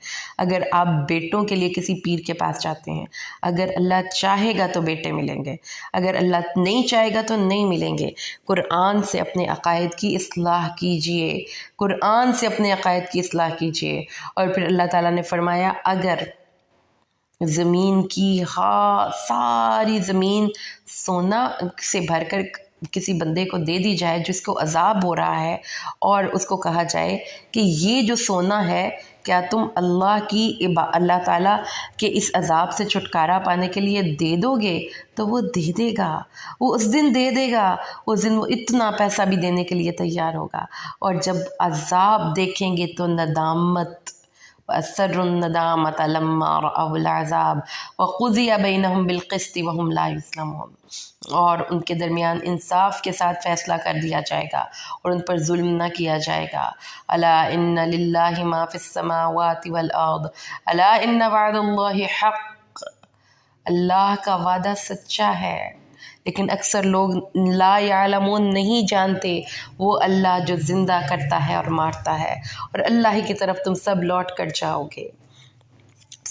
اگر آپ بیٹوں کے لیے کسی پیر کے پاس جاتے ہیں، اگر اللہ چاہے گا تو بیٹے ملیں گے، اگر اللہ نہیں چاہے گا تو نہیں ملیں گے۔ قرآن سے اپنے عقائد کی اصلاح کیجئے، قرآن سے اپنے عقائد کی اصلاح کیجئے۔ اور پھر اللہ تعالیٰ نے فرمایا اگر زمین کی ساری زمین سونا سے بھر کر کسی بندے کو دے دی جائے جس کو عذاب ہو رہا ہے، اور اس کو کہا جائے کہ یہ جو سونا ہے کیا تم اللہ تعالیٰ کے اس عذاب سے چھٹکارا پانے کے لیے دے دو گے، تو وہ دے دے گا، وہ اس دن دے دے گا، اس دن وہ اتنا پیسہ بھی دینے کے لیے تیار ہوگا۔ اور جب عذاب دیکھیں گے تو ندامت، وَأَسَرُّوا النَّدَامَةَ لَمَّا رَأَوُا الْعَذَابَ وَقُضِيَ بَيْنَهُمْ بِالْقِسْطِ وَهُمْ لَا يُظْلَمُونَ، اور ان کے درمیان انصاف کے ساتھ فیصلہ کر دیا جائے گا اور ان پر ظلم نہ کیا جائے گا۔ أَلَا إِنَّ لِلَّهِ مَا فِي السَّمَاوَاتِ وَالْأَرْضِ أَلَا إِنَّ وَعْدَ اللَّهِ حَقٌّ، اللہ کا وعدہ سچا ہے، لیکن اکثر لوگ لا یعلمون نہیں جانتے۔ وہ اللہ جو زندہ کرتا ہے اور مارتا ہے، اور اللہ ہی کی طرف تم سب لوٹ کر جاؤ گے۔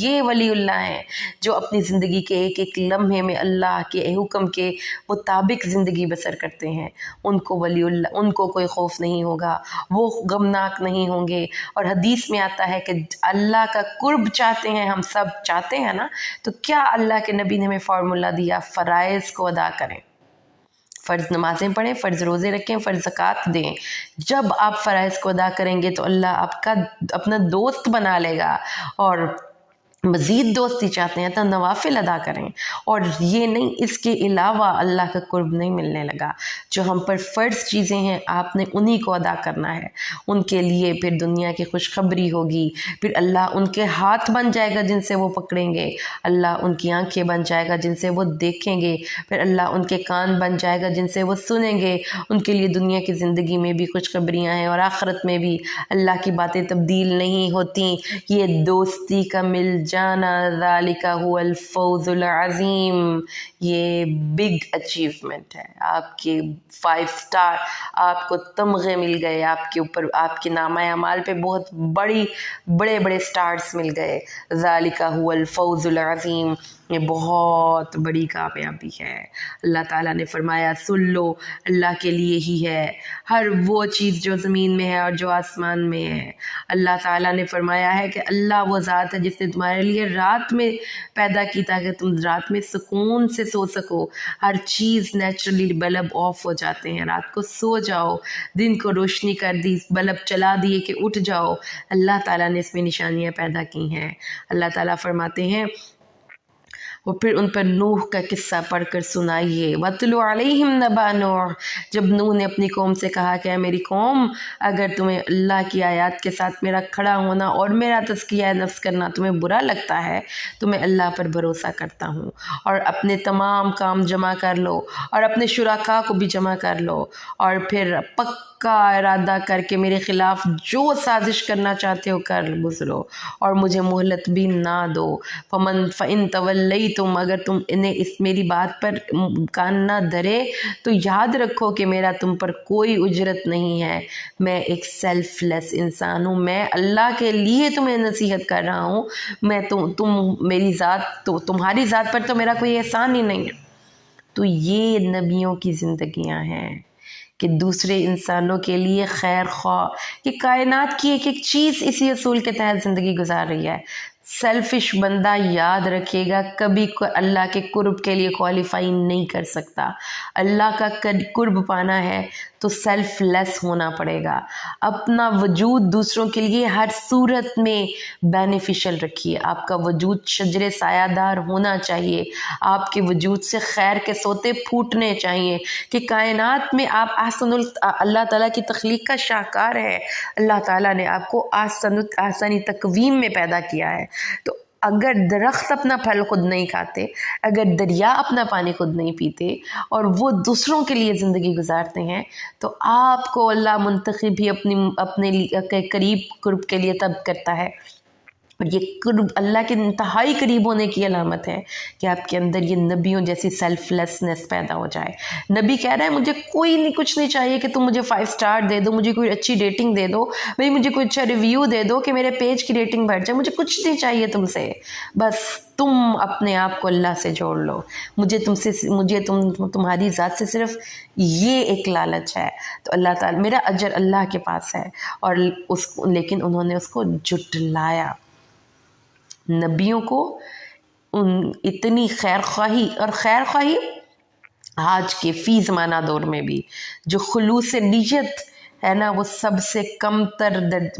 یہ ولی اللہ ہیں جو اپنی زندگی کے ایک ایک لمحے میں اللہ کے حکم کے مطابق زندگی بسر کرتے ہیں. ان کو ولی اللہ، ان کو کوئی خوف نہیں ہوگا، وہ غمناک نہیں ہوں گے. اور حدیث میں آتا ہے کہ اللہ کا قرب چاہتے ہیں، ہم سب چاہتے ہیں نا، تو کیا اللہ کے نبی نے ہمیں فارمولا دیا؟ فرائض کو ادا کریں، فرض نمازیں پڑھیں، فرض روزے رکھیں، فرض زکوٰۃ دیں. جب آپ فرائض کو ادا کریں گے تو اللہ آپ کا اپنا دوست بنا لے گا. اور مزید دوستی چاہتے ہیں تو نوافل ادا کریں. اور یہ نہیں، اس کے علاوہ اللہ کا قرب نہیں ملنے لگا. جو ہم پر فرض چیزیں ہیں آپ نے انہی کو ادا کرنا ہے. ان کے لیے پھر دنیا کی خوشخبری ہوگی، پھر اللہ ان کے ہاتھ بن جائے گا جن سے وہ پکڑیں گے، اللہ ان کی آنکھیں بن جائے گا جن سے وہ دیکھیں گے، پھر اللہ ان کے کان بن جائے گا جن سے وہ سنیں گے. ان کے لیے دنیا کی زندگی میں بھی خوشخبریاں ہیں اور آخرت میں بھی. اللہ کی باتیں تبدیل نہیں ہوتی. یہ دوستی کا مل جانا، ذالک هو الفوز العظیم، یہ بگ اچیومنٹ ہے. آپ کے 5 سٹار، آپ کو تمغے مل گئے، آپ کے اوپر، آپ کے نامہ اعمال پہ بہت بڑے بڑے سٹارز مل گئے. ذالک هو الفوز العظیم، یہ بہت بڑی کامیابی ہے. اللہ تعالیٰ نے فرمایا سن لو، اللہ کے لیے ہی ہے ہر وہ چیز جو زمین میں ہے اور جو آسمان میں ہے. اللہ تعالیٰ نے فرمایا ہے کہ اللہ وہ ذات ہے جس نے تمہارے لیے رات میں پیدا کی تاکہ تم رات میں سکون سے سو سکو. ہر چیز نیچرلی بلب آف ہو جاتے ہیں، رات کو سو جاؤ، دن کو روشنی کر دی، بلب چلا دیے کہ اٹھ جاؤ. اللہ تعالیٰ نے اس میں نشانیاں پیدا کی ہیں. اللہ تعالیٰ فرماتے ہیں، وہ پھر ان پر نوح کا قصہ پڑھ کر سنائیے. وَاتْلُ عَلَيْهِمْ نَبَأَ نُوحٍ، جب نوح نے اپنی قوم سے کہا کہ اے میری قوم، اگر تمہیں اللہ کی آیات کے ساتھ میرا کھڑا ہونا اور میرا تزکیہ نفس کرنا تمہیں برا لگتا ہے تو میں اللہ پر بھروسہ کرتا ہوں، اور اپنے تمام کام جمع کر لو اور اپنے شرکاء کو بھی جمع کر لو، اور پھر پکا ارادہ کر کے میرے خلاف جو سازش کرنا چاہتے ہو کر گزرو اور مجھے مہلت بھی نہ دو. فَإِن تَوَلَّيْتُمْ، اگر تم انہیں اس میری بات پر کان نہ دھرے تو یاد رکھو کہ میرا تم پر کوئی اجرت نہیں ہے. میں ایک سیلف لیس انسان ہوں، میں اللہ کے لیے تمہیں نصیحت کر رہا ہوں. میں میری ذات تو تمہاری ذات پر تو میرا کوئی احسان ہی نہیں ہے. تو یہ نبیوں کی زندگیاں ہیں کہ دوسرے انسانوں کے لیے خیر خواہ، کہ کائنات کی ایک ایک چیز اسی اصول کے تحت زندگی گزار رہی ہے. سیلفش بندہ یاد رکھے گا کبھی اللہ کے قرب کے لیے کوالیفائی نہیں کر سکتا. اللہ کا قرب پانا ہے تو سیلف لیس ہونا پڑے گا. اپنا وجود دوسروں کے لیے ہر صورت میں بینیفیشل رکھیے. آپ کا وجود شجر سایہ دار ہونا چاہیے. آپ کے وجود سے خیر کے سوتے پھوٹنے چاہیے کہ کائنات میں آپ اللہ تعالیٰ کی تخلیق کا شاہکار ہے. اللہ تعالیٰ نے آپ کو آسانی تقویم میں پیدا کیا ہے. تو اگر درخت اپنا پھل خود نہیں کھاتے، اگر دریا اپنا پانی خود نہیں پیتے اور وہ دوسروں کے لیے زندگی گزارتے ہیں، تو آپ کو اللہ منتخب بھی اپنے قریب قرب کے لیے تب کرتا ہے. اور یہ قرب اللہ کے انتہائی قریب ہونے کی علامت ہے کہ آپ کے اندر یہ نبیوں جیسی سیلف لیسنس پیدا ہو جائے. نبی کہہ رہا ہے مجھے کوئی نہیں، کچھ نہیں چاہیے کہ تم مجھے 5 سٹار دے دو، مجھے کوئی اچھی ریٹنگ دے دو، بھئی مجھے کوئی اچھا ریویو دے دو کہ میرے پیج کی ریٹنگ بڑھ جائے. مجھے کچھ نہیں چاہیے تم سے، بس تم اپنے آپ کو اللہ سے جوڑ لو. مجھے تمہاری ذات سے صرف یہ ایک لالچ ہے. تو اللہ تعالیٰ، میرا اجر اللہ کے پاس ہے. اور لیکن انہوں نے اس کو جھٹلایا. نبیوں کو اتنی خیر خواہی آج کے فی زمانہ دور میں بھی، جو خلوص نیت ہے نا، وہ سب سے کم تر،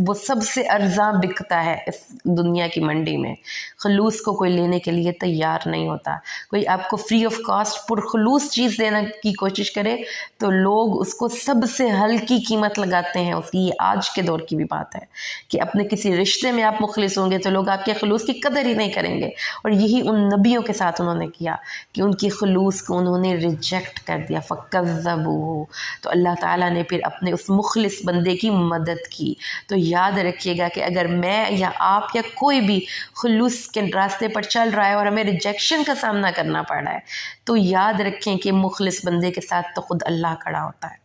وہ سب سے ارزاں بکتا ہے اس دنیا کی منڈی میں. خلوص کو کوئی لینے کے لیے تیار نہیں ہوتا. کوئی آپ کو فری آف کاسٹ پرخلوص چیز دینے کی کوشش کرے تو لوگ اس کو سب سے ہلکی قیمت لگاتے ہیں اس کی. یہ آج کے دور کی بھی بات ہے کہ اپنے کسی رشتے میں آپ مخلص ہوں گے تو لوگ آپ کے خلوص کی قدر ہی نہیں کریں گے. اور یہی ان نبیوں کے ساتھ انہوں نے کیا کہ ان کی خلوص کو انہوں نے ریجیکٹ کر دیا. فَكَذَّبُوهُ، تو اللہ تعالیٰ نے پھر اپنے اس مخلص بندے کی مدد کی. تو یاد رکھیے گا کہ اگر میں یا آپ یا کوئی بھی خلوص کے راستے پر چل رہا ہے اور ہمیں ریجیکشن کا سامنا کرنا پڑ رہا ہے، تو یاد رکھیں کہ مخلص بندے کے ساتھ تو خود اللہ کھڑا ہوتا ہے.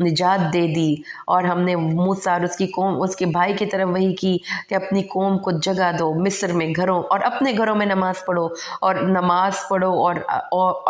نجات دے دی، اور ہم نے موسیٰ اور اس کی قوم اس کے بھائی کی طرف وحی کی کہ اپنی قوم کو جگہ دو مصر میں گھروں، اور اپنے گھروں میں نماز پڑھو اور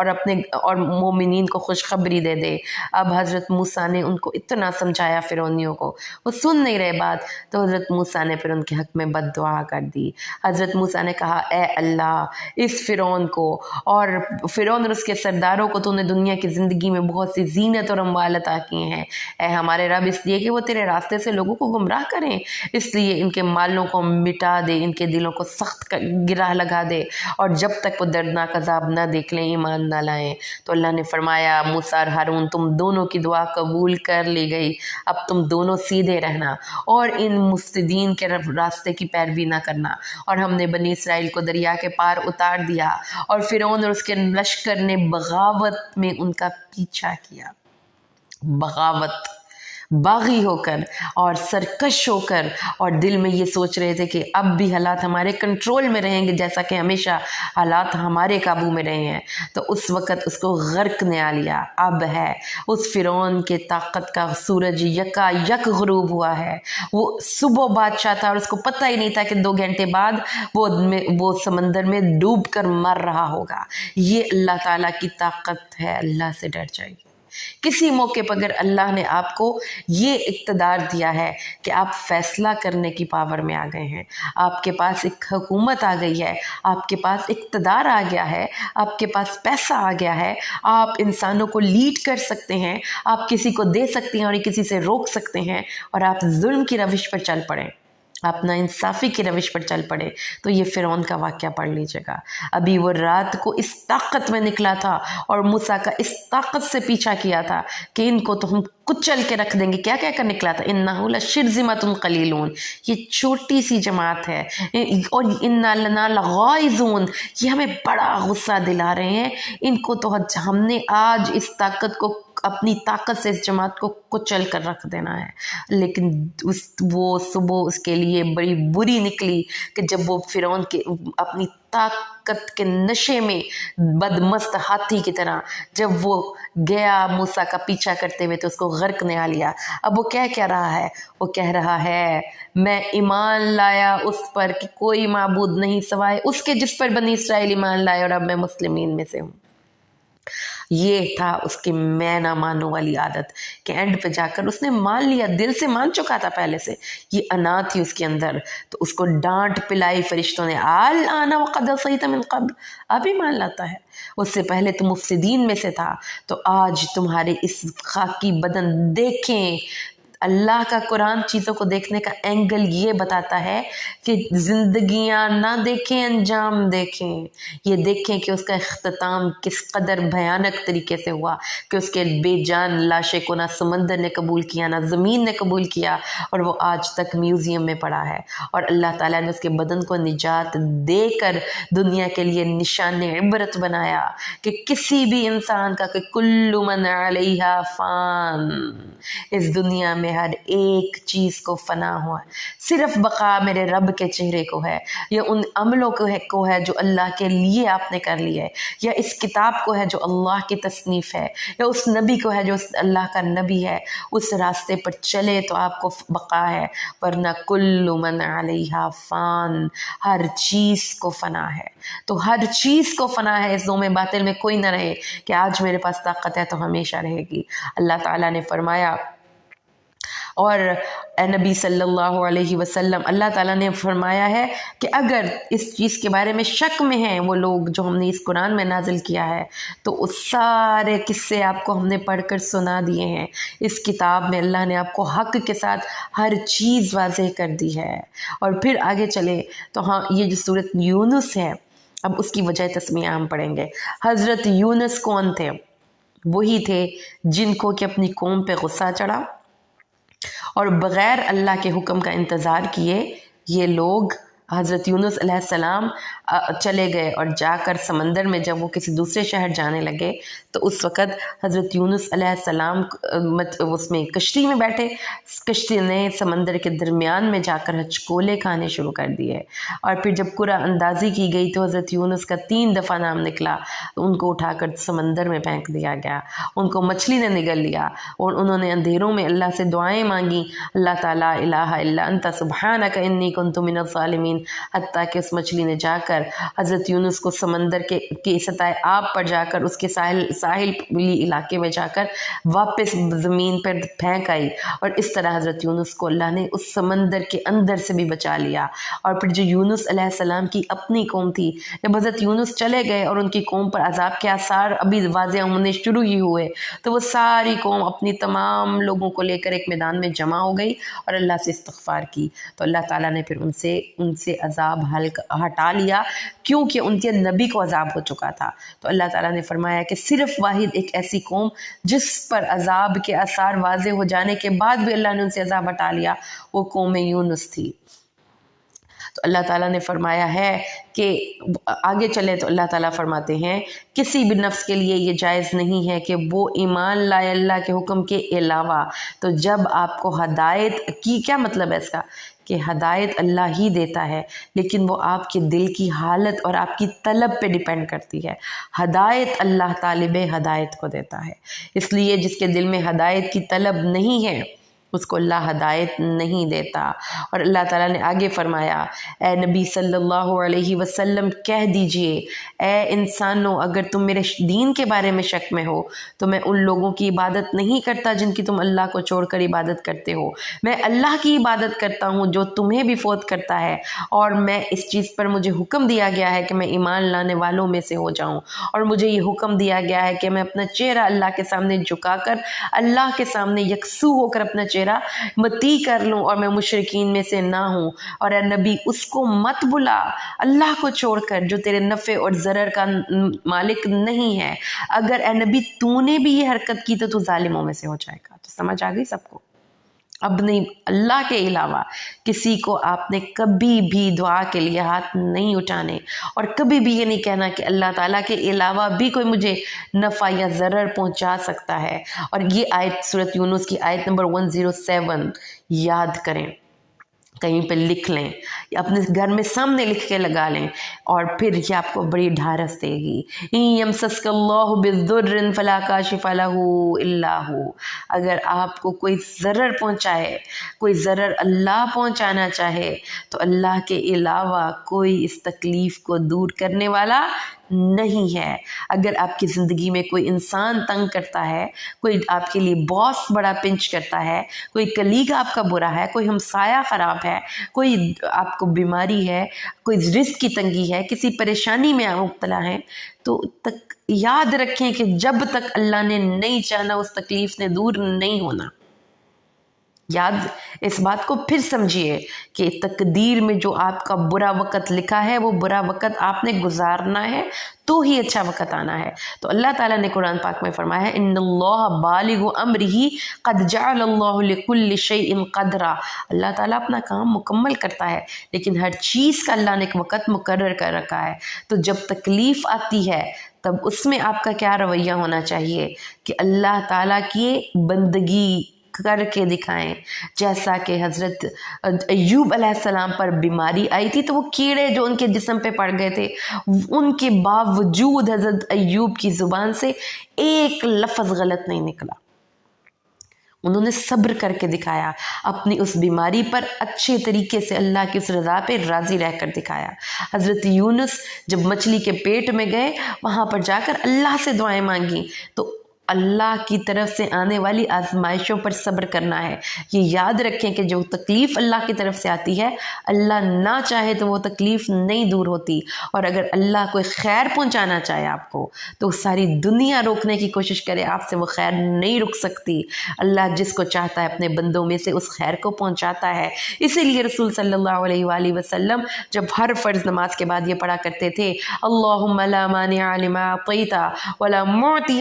اپنے اور مومنین کو خوشخبری دے دے۔ اب حضرت موسیٰ نے ان کو اتنا سمجھایا فرعونیوں کو، وہ سن نہیں رہے بات، تو حضرت موسیٰ نے پھر ان کے حق میں بد دعا کر دی۔ حضرت موسیٰ نے کہا اے اللہ، اس فرعون کو اور فرعون اور اس کے سرداروں کو تو نے دنیا کی زندگی میں بہت سی زینت اور اموال عطا کیے ہیں، اے ہمارے رب اس لیے کہ وہ تیرے راستے سے لوگوں کو گمراہ کریں، اس لیے ان کے مالوں کو مٹا دے، ان کے دلوں کو سخت گرہ لگا دے، اور جب تک وہ دردناک عذاب نہ دیکھ لیں ایمان نہ لائیں۔ تو اللہ نے فرمایا موسیٰ اور ہارون تم دونوں کی دعا قبول کر لی گئی، اب تم دونوں سیدھے رہنا اور ان مفسدین کے راستے کی پیروی نہ کرنا۔ اور ہم نے بنی اسرائیل کو دریا کے پار اتار دیا، اور فرعون اور اس کے لشکر نے بغاوت میں ان کا پیچھا کیا، بغاوت، باغی ہو کر اور سرکش ہو کر، اور دل میں یہ سوچ رہے تھے کہ اب بھی حالات ہمارے کنٹرول میں رہیں گے جیسا کہ ہمیشہ حالات ہمارے قابو میں رہے ہیں۔ تو اس وقت اس کو غرق نے آ لیا۔ اب ہے اس فرعون کے طاقت کا سورج یکا یک غروب ہوا ہے، وہ صبح بادشاہ تھا اور اس کو پتہ ہی نہیں تھا کہ 2 گھنٹے بعد وہ سمندر میں ڈوب کر مر رہا ہوگا۔ یہ اللہ تعالیٰ کی طاقت ہے، اللہ سے ڈر جائیے۔ کسی موقع پر اگر اللہ نے آپ کو یہ اقتدار دیا ہے کہ آپ فیصلہ کرنے کی پاور میں آ گئے ہیں، آپ کے پاس ایک حکومت آ گئی ہے، آپ کے پاس اقتدار آ گیا ہے، آپ کے پاس پیسہ آ گیا ہے، آپ انسانوں کو لیڈ کر سکتے ہیں، آپ کسی کو دے سکتے ہیں اور کسی سے روک سکتے ہیں، اور آپ ظلم کی روش پر چل پڑیں، آپ نا انصافی کی روش پر چل پڑے، تو یہ فرعون کا واقعہ پڑھ لیجیے گا۔ ابھی وہ رات کو اس طاقت میں نکلا تھا اور موسیٰ کا اس طاقت سے پیچھا کیا تھا کہ ان کو تو ہم کچل کے رکھ دیں گے۔ کیا کہہ کر نکلا تھا؟ اِنَّهُ لَشِرْذِمَةٌ قَلِيلُونَ، یہ چھوٹی سی جماعت ہے، اور اِنَّا لَنَا لَغَائِظُونَ، یہ ہمیں بڑا غصہ دلا رہے ہیں، ان کو تو ہم نے آج اس طاقت کو، اپنی طاقت سے اس جماعت کو کچل کر رکھ دینا ہے۔ لیکن وہ صبح اس کے لیے بڑی بری نکلی کہ جب وہ فرعون کے اپنی طاقت کے نشے میں بدمست ہاتھی کی طرح جب وہ گیا موسیٰ کا پیچھا کرتے ہوئے، تو اس کو غرق نے آ لیا۔ اب وہ کہہ رہا ہے، وہ کہہ رہا ہے میں ایمان لایا اس پر کہ کوئی معبود نہیں سوائے اس کے جس پر بنی اسرائیل ایمان لائے، اور اب میں مسلمین میں سے ہوں۔ یہ تھا اس کی میں نہ مانو والی عادت کہ اینڈ پہ جا کر اس نے مان لیا، دل سے مان چکا تھا پہلے سے، یہ انا تھی اس کے اندر، تو اس کو ڈانٹ پلائی فرشتوں نے، آنا وقد عصیت من قبل، ابھی مان لاتا ہے، اس سے پہلے تم مفسدین میں سے تھا، تو آج تمہارے اس خاکی بدن دیکھیں۔ اللہ کا قرآن چیزوں کو دیکھنے کا اینگل یہ بتاتا ہے کہ زندگیاں نہ دیکھیں، انجام دیکھیں، یہ دیکھیں کہ اس کا اختتام کس قدر بھیانک طریقے سے ہوا، کہ اس کے بے جان لاشیں کو نہ سمندر نے قبول کیا نہ زمین نے قبول کیا، اور وہ آج تک میوزیم میں پڑا ہے، اور اللہ تعالیٰ نے اس کے بدن کو نجات دے کر دنیا کے لیے نشان عبرت بنایا کہ کسی بھی انسان کا، کہ کل من علیہا فان، اس دنیا میں ہر ایک چیز کو فنا ہوا ہے، صرف بقا میرے رب کے چہرے کو ہے، یا ان عملوں کو ہے جو اللہ کے لیے آپ نے کر لی ہے، یا اس کتاب کو ہے جو اللہ کی تصنیف ہے، یا اس نبی کو ہے جو اللہ کا نبی ہے، اس راستے پر چلے تو آپ کو بقا ہے، ورنہ کل من علیہا فان، ہر چیز کو فنا ہے، تو ہر چیز کو فنا ہے، اس دو میں باطل میں کوئی نہ رہے کہ آج میرے پاس طاقت ہے تو ہمیشہ رہے گی۔ اللہ تعالیٰ نے فرمایا، اور اے نبی صلی اللہ علیہ وسلم، اللہ تعالیٰ نے فرمایا ہے کہ اگر اس چیز کے بارے میں شک میں ہیں وہ لوگ جو ہم نے اس قرآن میں نازل کیا ہے، تو اس سارے قصے آپ کو ہم نے پڑھ کر سنا دیے ہیں، اس کتاب میں اللہ نے آپ کو حق کے ساتھ ہر چیز واضح کر دی ہے۔ اور پھر آگے چلے تو ہاں، یہ جو سورۃ یونس ہے، اب اس کی وجہ تسمیہ ہم پڑھیں گے۔ حضرت یونس کون تھے؟ وہی تھے جن کو کہ اپنی قوم پہ غصہ چڑھا، اور بغیر اللہ کے حکم کا انتظار کیے یہ لوگ حضرت یونس علیہ السلام چلے گئے اور جا کر سمندر میں جب وہ کسی دوسرے شہر جانے لگے تو اس وقت حضرت یونس علیہ السلام اس میں کشتی میں بیٹھے، کشتی نے سمندر کے درمیان میں جا کر ہچکولے کھانے شروع کر دیے، اور پھر جب قرعہ اندازی کی گئی تو حضرت یونس کا 3 دفعہ نام نکلا، ان کو اٹھا کر سمندر میں پھینک دیا گیا، ان کو مچھلی نے نگل لیا، اور انہوں نے اندھیروں میں اللہ سے دعائیں مانگی، اللہ تعالیٰ الہ الا انت سبحانک انی کنت من الظالمین، حتیٰ کہ اس مچھلی نے جا کر حضرت یونس کو سمندر کے سطح آب پر جا کر اس کے ساحلی علاقے میں جا کر واپس زمین پر پھینک آئی، اور اس طرح حضرت یونس کو اللہ نے اس سمندر کے اندر سے بھی بچا لیا۔ اور پھر جو یونس علیہ السلام کی اپنی قوم تھی، جب حضرت یونس چلے گئے اور ان کی قوم پر عذاب کے آثار ابھی واضح ہونے شروع ہی ہوئے تو وہ ساری قوم اپنی تمام لوگوں کو لے کر ایک میدان میں جمع ہو گئی اور اللہ سے استغفار کی، تو اللہ تعالیٰ نے پھر ان سے عذاب ہٹا لیا، کیونکہ ان کے نبی کو عذاب ہو چکا تھا۔ تو اللہ تعالیٰ نے فرمایا کہ صرف واحد ایک ایسی قوم جس پر عذاب کے آثار واضح ہو جانے کے بعد بھی اللہ نے ان سے عذاب ہٹا لیا، وہ قوم یونس تھی۔ تو اللہ تعالیٰ نے فرمایا ہے کہ آگے چلے تو اللہ تعالیٰ فرماتے ہیں کسی بھی نفس کے لیے یہ جائز نہیں ہے کہ وہ ایمان لائے اللہ کے حکم کے علاوہ۔ تو جب آپ کو ہدایت کی، کیا مطلب ہے اس کا؟ کہ ہدایت اللہ ہی دیتا ہے، لیکن وہ آپ کے دل کی حالت اور آپ کی طلب پہ ڈیپینڈ کرتی ہے۔ ہدایت اللہ طالب ہدایت کو دیتا ہے، اس لیے جس کے دل میں ہدایت کی طلب نہیں ہے اس کو اللہ ہدایت نہیں دیتا۔ اور اللہ تعالیٰ نے آگے فرمایا، اے نبی صلی اللہ علیہ وسلم کہہ دیجئے، اے انسانوں اگر تم میرے دین کے بارے میں شک میں ہو تو میں ان لوگوں کی عبادت نہیں کرتا جن کی تم اللہ کو چھوڑ کر عبادت کرتے ہو، میں اللہ کی عبادت کرتا ہوں جو تمہیں بھی فوت کرتا ہے، اور میں اس چیز پر مجھے حکم دیا گیا ہے کہ میں ایمان لانے والوں میں سے ہو جاؤں، اور مجھے یہ حکم دیا گیا ہے کہ میں اپنا چہرہ اللہ کے سامنے جھکا کر اللہ کے سامنے یکسو ہو کر اپنا چہرہ متی کر لوں اور میں مشرکین میں سے نہ ہوں۔ اور اے نبی اس کو مت بلا اللہ کو چھوڑ کر جو تیرے نفع اور ضرر کا مالک نہیں ہے، اگر اے نبی تو نے بھی یہ حرکت کی تو ظالموں میں سے ہو جائے گا۔ تو سمجھ آ گئی سب کو؟ اب نہیں، اللہ کے علاوہ کسی کو آپ نے کبھی بھی دعا کے لیے ہاتھ نہیں اٹھانے، اور کبھی بھی یہ نہیں کہنا کہ اللہ تعالیٰ کے علاوہ بھی کوئی مجھے نفع یا ضرر پہنچا سکتا ہے۔ اور یہ آیت سورۃ یونس کی آیت نمبر 107 یاد کریں، کہیں پہ لکھ لیں، اپنے گھر میں سامنے لکھ کے لگا لیں، اور پھر یہ آپ کو بڑی ڈھارس دے گی۔ ان یمسسک اللہ بضر فلا کاشف لہ الا ہو، اگر آپ کو کوئی ضرر پہنچائے، کوئی ضرر اللہ پہنچانا چاہے تو اللہ کے علاوہ کوئی اس تکلیف کو دور کرنے والا نہیں ہے۔ اگر آپ کی زندگی میں کوئی انسان تنگ کرتا ہے، کوئی آپ کے لیے باس بڑا پنچ کرتا ہے، کوئی کلیگ آپ کا برا ہے، کوئی ہمسایہ خراب ہے، کوئی آپ کو بیماری ہے، کوئی رزق کی تنگی ہے، کسی پریشانی میں مبتلا ہے، تو یاد رکھیں کہ جب تک اللہ نے نہیں چاہنا اس تکلیف نے دور نہیں ہونا۔ یاد اس بات کو پھر سمجھیے کہ تقدیر میں جو آپ کا برا وقت لکھا ہے وہ برا وقت آپ نے گزارنا ہے تو ہی اچھا وقت آنا ہے۔ تو اللہ تعالیٰ نے قرآن پاک میں فرمایا ہے ان اللہ بالغ امرہ قد جعل اللہ لکل شیء قدرا، اللہ تعالیٰ اپنا کام مکمل کرتا ہے لیکن ہر چیز کا اللہ نے ایک وقت مقرر کر رکھا ہے۔ تو جب تکلیف آتی ہے تب اس میں آپ کا کیا رویہ ہونا چاہیے کہ اللہ تعالیٰ کی بندگی کر کے دکھائیں، جیسا کہ حضرت ایوب علیہ السلام پر بیماری آئی تھی تو وہ کیڑے جو ان کے جسم پہ پڑ گئے تھے، ان کے باوجود حضرت ایوب کی زبان سے ایک لفظ غلط نہیں نکلا، انہوں نے صبر کر کے دکھایا، اپنی اس بیماری پر اچھے طریقے سے اللہ کی اس رضا پہ راضی رہ کر دکھایا۔ حضرت یونس جب مچھلی کے پیٹ میں گئے وہاں پر جا کر اللہ سے دعائیں مانگی، تو اللہ کی طرف سے آنے والی آزمائشوں پر صبر کرنا ہے۔ یہ یاد رکھیں کہ جو تکلیف اللہ کی طرف سے آتی ہے اللہ نہ چاہے تو وہ تکلیف نہیں دور ہوتی، اور اگر اللہ کوئی خیر پہنچانا چاہے آپ کو تو ساری دنیا روکنے کی کوشش کرے آپ سے وہ خیر نہیں رک سکتی۔ اللہ جس کو چاہتا ہے اپنے بندوں میں سے اس خیر کو پہنچاتا ہے۔ اسی لیے رسول صلی اللہ علیہ وآلہ وسلم جب ہر فرض نماز کے بعد یہ پڑھا کرتے تھے اللہم لا مانع لما اعطیت ولا معطی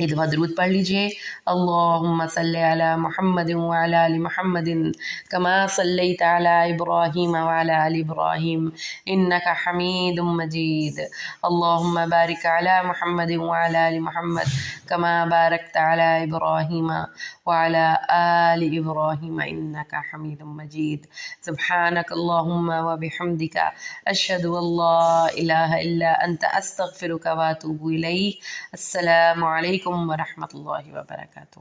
ایک دفعہ درود پڑھ لیجئے. اللہم صلی علی محمد وعلی آل محمد کما صلیت علی ابراہیم وعلی آل ابراہیم انکا حمید مجید. اللہم بارک علی محمد وعلی آل محمد کما بارکت علی ابراہیم وعلی آل ابراہیم انکا حمید مجید. سبحانک اللہم وبحمدک اشہد ان لا الہ الا انت استغفرک واتوب الیک. السلام علیکم ورحمۃ اللہ وبرکاتہ.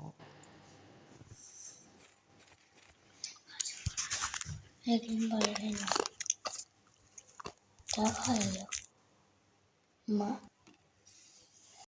Lekin bolalar